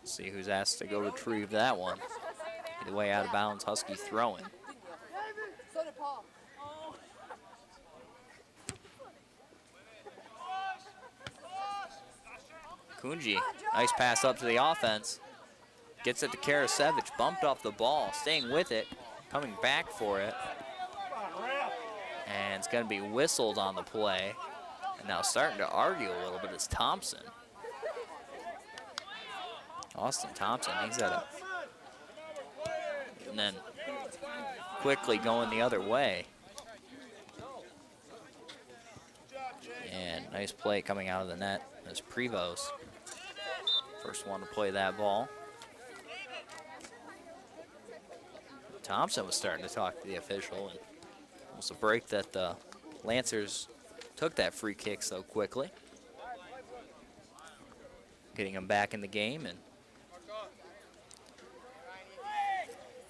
A: See who's asked to go retrieve that one. Either way, out of bounds, Husky throwing. Kunji, nice pass up to the offense. Gets it to Karasevich, bumped off the ball, staying with it, coming back for it. And it's going to be whistled on the play. And now starting to argue a little bit is Thompson. Austin Thompson, he's at a... And then quickly going the other way. And nice play coming out of the net as Prevost. First one to play that ball. Thompson was starting to talk to the official, and it was a break that the Lancers took that free kick so quickly. Getting him back in the game, and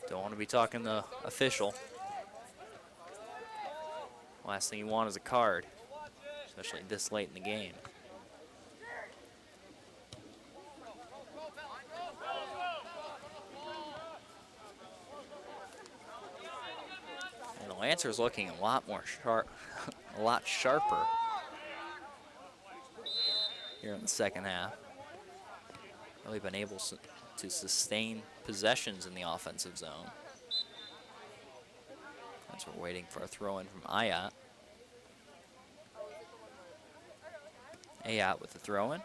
A: don't want to be talking the official. Last thing you want is a card, especially this late in the game. And the Lancers looking a lot more sharp, a lot sharper here in the second half. Really been able to sustain possessions in the offensive zone. As we're waiting for a throw-in from Ayat. Ayat with the throw-in.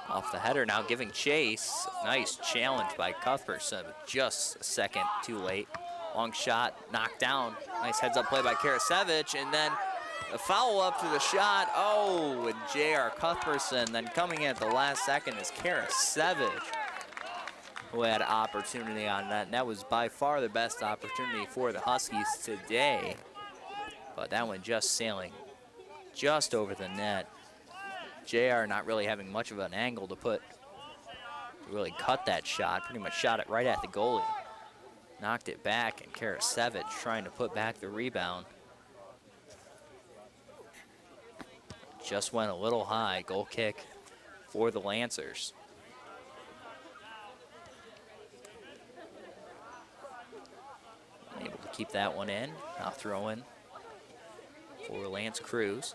A: Off the header now, giving chase. Nice challenge by Cuthbertson, but just a second too late. Long shot, knocked down. Nice heads-up play by Karasevich, and then a follow-up to the shot. Oh, and J.R. Cuthbertson. Then coming in at the last second is Karasevich, who had opportunity on that. And that was by far the best opportunity for the Huskies today. But that one just sailing just over the net. JR not really having much of an angle to really cut that shot. Pretty much shot it right at the goalie. Knocked it back, and Karasevich trying to put back the rebound. Just went a little high. Goal kick for the Lancers. Able to keep that one in. Now throw in for Lance Creuse.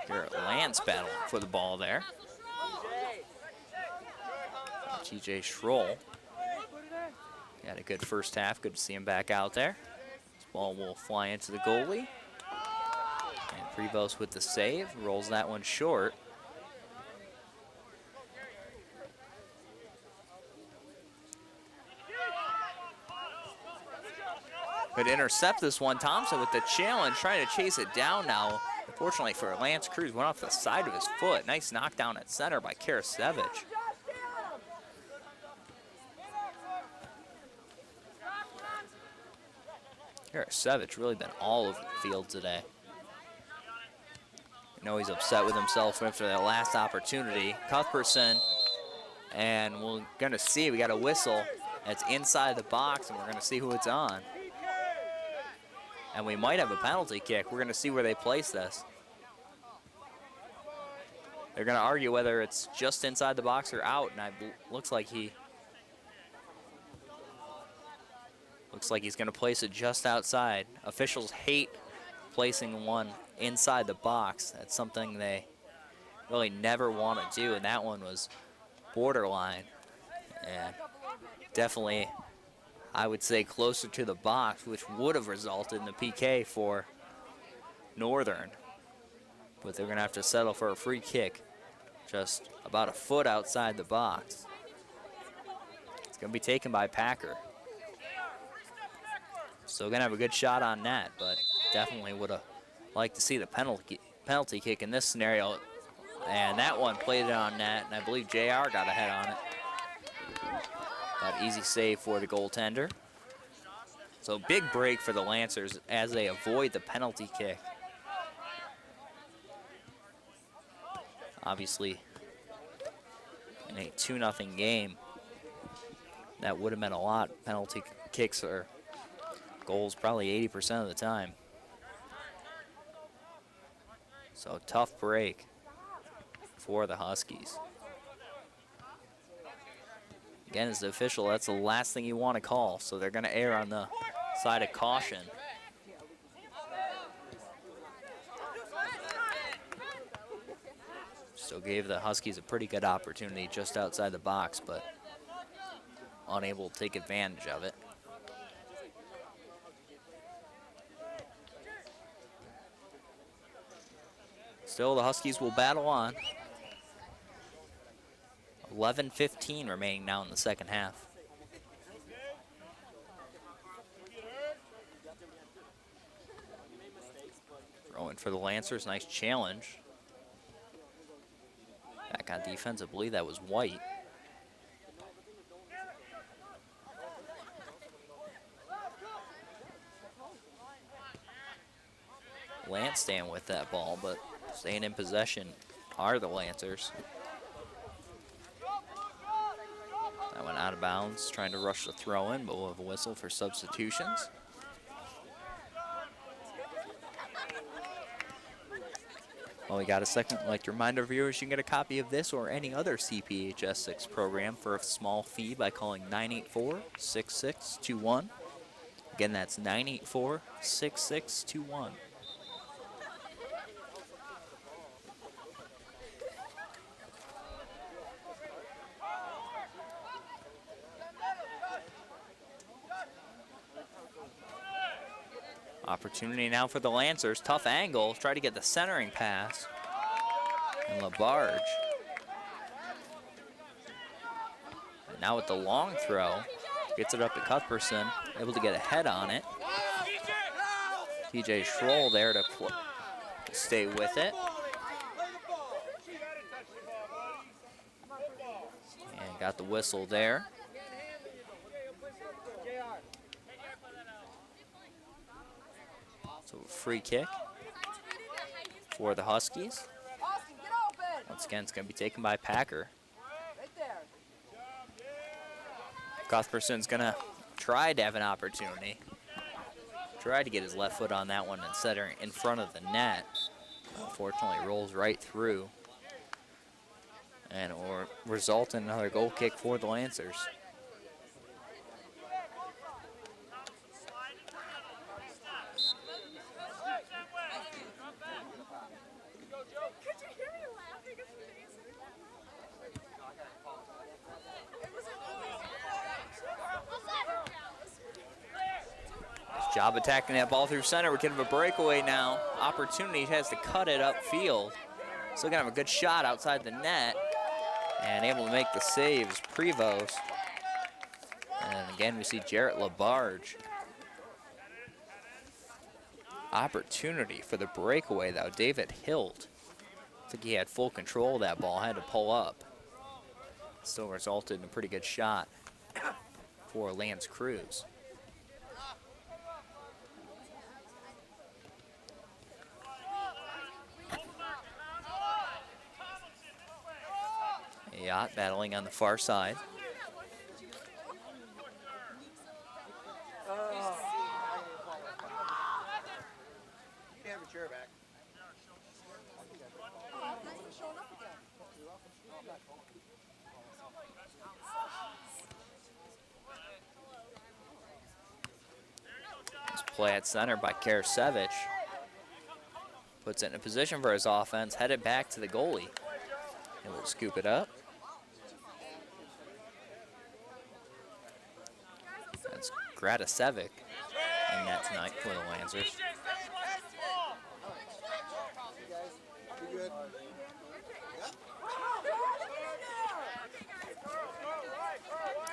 A: Garrett Lance battling for the ball there. TJ Schroll had a good first half. Good to see him back out there. This ball will fly into the goalie. And Prevost with the save. Rolls that one short. Could intercept this one. Thompson with the challenge, trying to chase it down now. Unfortunately for Lance Creuse, went off the side of his foot. Nice knockdown at center by Karasevich. Karasevich really been all over the field today. I know he's upset with himself after that last opportunity. Cuthbertson, and we're gonna see, we got a whistle. It's inside the box, and we're gonna see who it's on. And we might have a penalty kick. We're gonna see where they place this. They're gonna argue whether it's just inside the box or out, and looks like he's gonna place it just outside. Officials hate placing one inside the box. That's something they really never want to do, and that one was borderline. And definitely, I would say, closer to the box, which would have resulted in the PK for Northern. But they're gonna have to settle for a free kick just about a foot outside the box. It's gonna be taken by Packer. Still gonna have a good shot on net, but definitely would have liked to see the penalty kick in this scenario. And that one played it on net, and I believe JR got a head on it. But easy save for the goaltender. So big break for the Lancers as they avoid the penalty kick. Obviously, in a 2-0 game, that would have meant a lot. Penalty kicks are goals probably 80% of the time. So tough break for the Huskies. Again, as the official, that's the last thing you want to call, so they're going to err on the side of caution. Still gave the Huskies a pretty good opportunity just outside the box, but unable to take advantage of it. Still, the Huskies will battle on. 11:15 remaining now in the second half. Throwing for the Lancers, nice challenge. Back on defense, I believe that was White. Lance staying with that ball, but staying in possession are the Lancers. That went out of bounds, trying to rush the throw in, but we'll have a whistle for substitutions. Well, we got a second. I'd like to remind our viewers you can get a copy of this or any other CPHS 6 program for a small fee by calling 984-6621. Again, that's 984-6621. Opportunity now for the Lancers. Tough angle. Try to get the centering pass. And LaBarge. And now with the long throw. Gets it up to Cuthbertson. Able to get a head on it. TJ Schroll there to stay with it. And got the whistle there. So free kick for the Huskies. Once again, it's going to be taken by Packer. Cuthbertson's going to try to have an opportunity. Try to get his left foot on that one and set her in front of the net. Unfortunately, rolls right through. And it will result in another goal kick for the Lancers. Job attacking that ball through center. We're getting a breakaway now. Opportunity has to cut it upfield. Still gonna have a good shot outside the net. And able to make the saves, Prevost. And again, we see Jarrett LaBarge. Opportunity for the breakaway though, David Hilt. I think he had full control of that ball, had to pull up. Still resulted in a pretty good shot for Lance Creuse. Yacht battling on the far side. This play at center by Karasevich. Puts it in a position for his offense, headed back to the goalie. Able to scoop it up. That's Gradasevic in net tonight for the Lancers.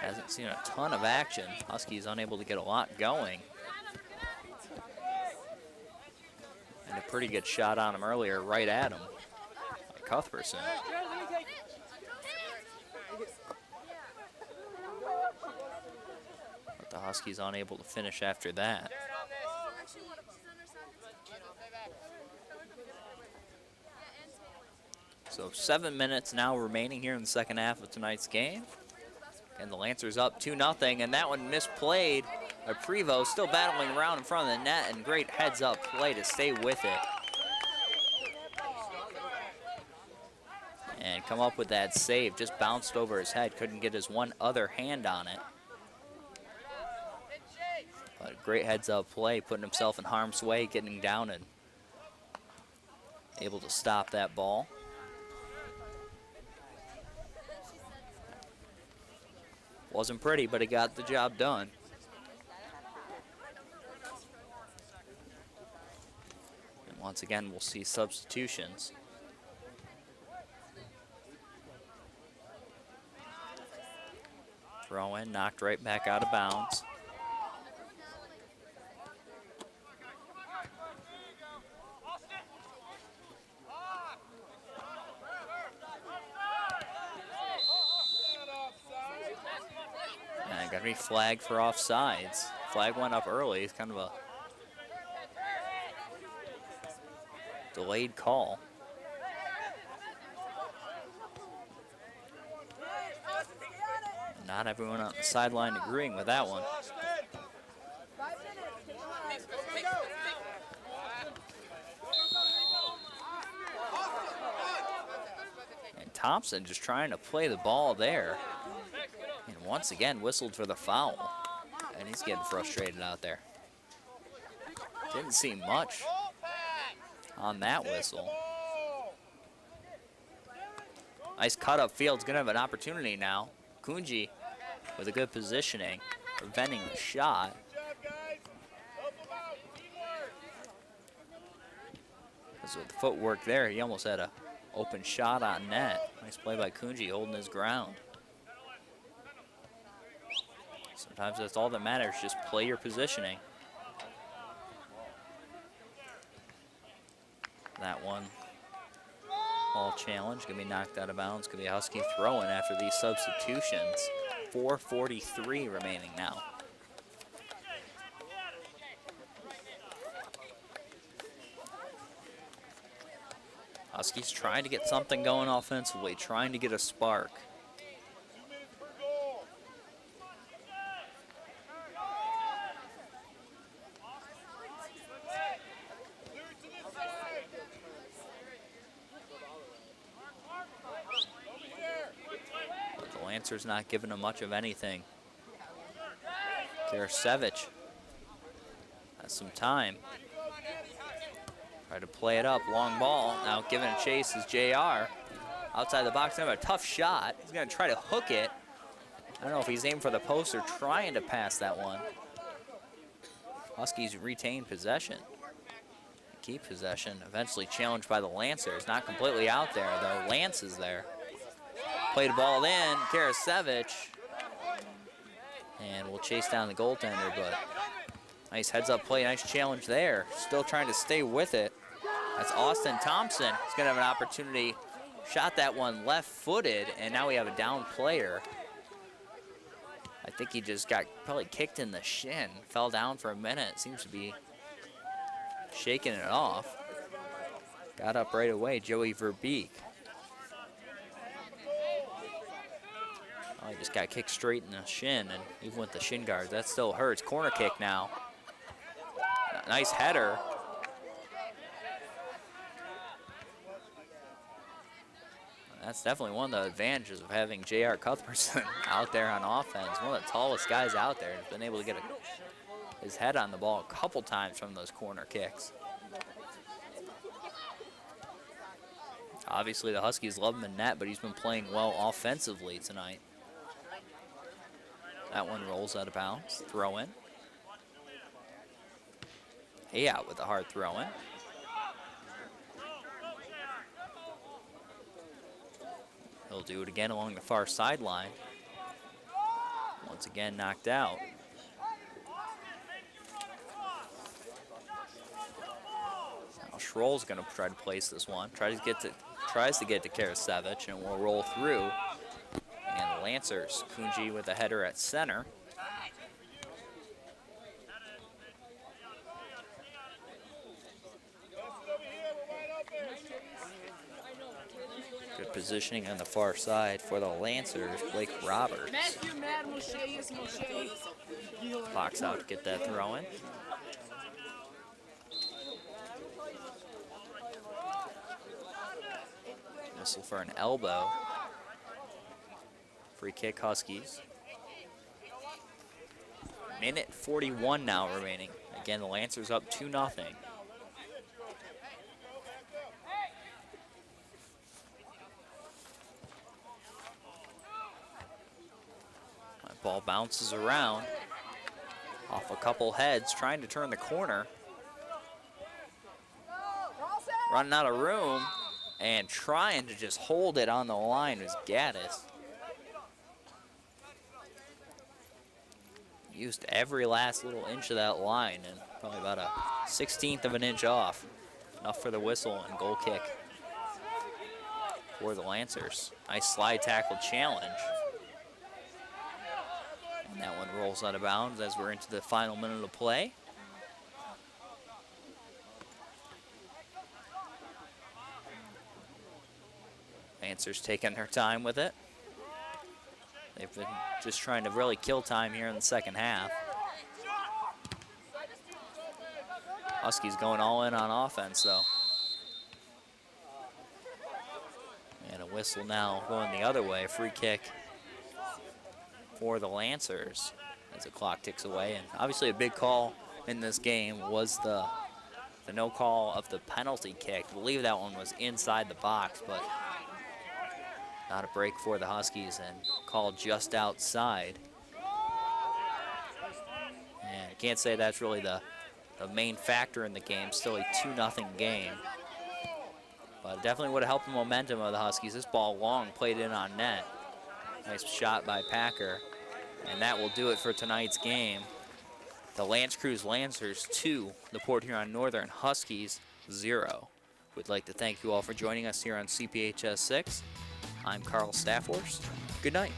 A: Hasn't seen a ton of action. Huskies unable to get a lot going. And a pretty good shot on him earlier, right at him, by Cuthbertson. The Huskies unable to finish after that. So 7 minutes now remaining here in the second half of tonight's game. And the Lancers up 2-0, and that one misplayed by Prevost, still battling around in front of the net, and great heads-up play to stay with it. and come up with that save. Just bounced over his head, couldn't get his one other hand on it. But a great heads-up play, putting himself in harm's way, getting down and able to stop that ball. Wasn't pretty, but he got the job done. And once again, we'll see substitutions. Throw in, knocked right back out of bounds. And got to be flagged for offsides. Flag went up early. It's kind of a delayed call. Not everyone on the sideline agreeing with that one. And Thompson just trying to play the ball there. And once again whistled for the foul. And he's getting frustrated out there. Didn't see much on that whistle. Nice cut up field's gonna have an opportunity now. Kunji with a good positioning, preventing the shot. Because with the footwork there, he almost had an open shot on net. Nice play by Kunji, holding his ground. Sometimes that's all that matters, just play your positioning. That one, ball challenge, gonna be knocked out of bounds. Gonna be a Husky throw-in after these substitutions. 4:43 remaining now. Huskies trying to get something going offensively, trying to get a spark. Lancer's not giving him much of anything. Karasevich has some time. Try to play it up, long ball. Now giving a chase is JR. Outside the box, have a tough shot. He's gonna try to hook it. I don't know if he's aiming for the post or trying to pass that one. Huskies retain possession. Keep possession, eventually challenged by the Lancers. Not completely out there though, Lance is there. Played the ball in, Karasevich. And we'll chase down the goaltender, but nice heads-up play, nice challenge there. Still trying to stay with it. That's Austin Thompson. He's gonna have an opportunity. Shot that one left-footed, and now we have a down player. I think he just got probably kicked in the shin. Fell down for a minute. Seems to be shaking it off. Got up right away, Joey Verbeek. Oh, he just got kicked straight in the shin, and even with the shin guard, that still hurts. Corner kick now. Nice header. That's definitely one of the advantages of having J.R. Cuthbertson out there on offense. One of the tallest guys out there. He's been able to get his head on the ball a couple times from those corner kicks. Obviously, the Huskies love him in net, but he's been playing well offensively tonight. That one rolls out of bounds. Throw in. He out with a hard throw in. He'll do it again along the far sideline. Once again knocked out. Now Schroll's going to try to place this one. Tries to get to Karasevich, and will roll through. And the Lancers, Kunji with a header at center. Good positioning on the far side for the Lancers, Blake Roberts. Box out to get that throw in. Whistle for an elbow. Free kick, Huskies. Minute 41 now remaining. Again, the Lancers up 2-0. That ball bounces around off a couple heads, trying to turn the corner. Running out of room and trying to just hold it on the line was Gaddis. Used every last little inch of that line and probably about a 1/16 of an inch off. Enough for the whistle and goal kick for the Lancers. Nice slide tackle challenge. And that one rolls out of bounds as we're into the final minute of play. Lancers taking their time with it. They've been just trying to really kill time here in the second half. Huskies going all in on offense, though. And a whistle now going the other way. Free kick for the Lancers as the clock ticks away. And obviously a big call in this game was the no call of the penalty kick. I believe that one was inside the box, but not a break for the Huskies and called just outside. And I can't say that's really the main factor in the game. Still a 2-0 game. But it definitely would have helped the momentum of the Huskies. This ball long played in on net. Nice shot by Packer. And that will do it for tonight's game. The Creuse Lancers 2, the Port Huron Northern Huskies 0. We'd like to thank you all for joining us here on CPHS 6. I'm Carl Staffhorst. Good night.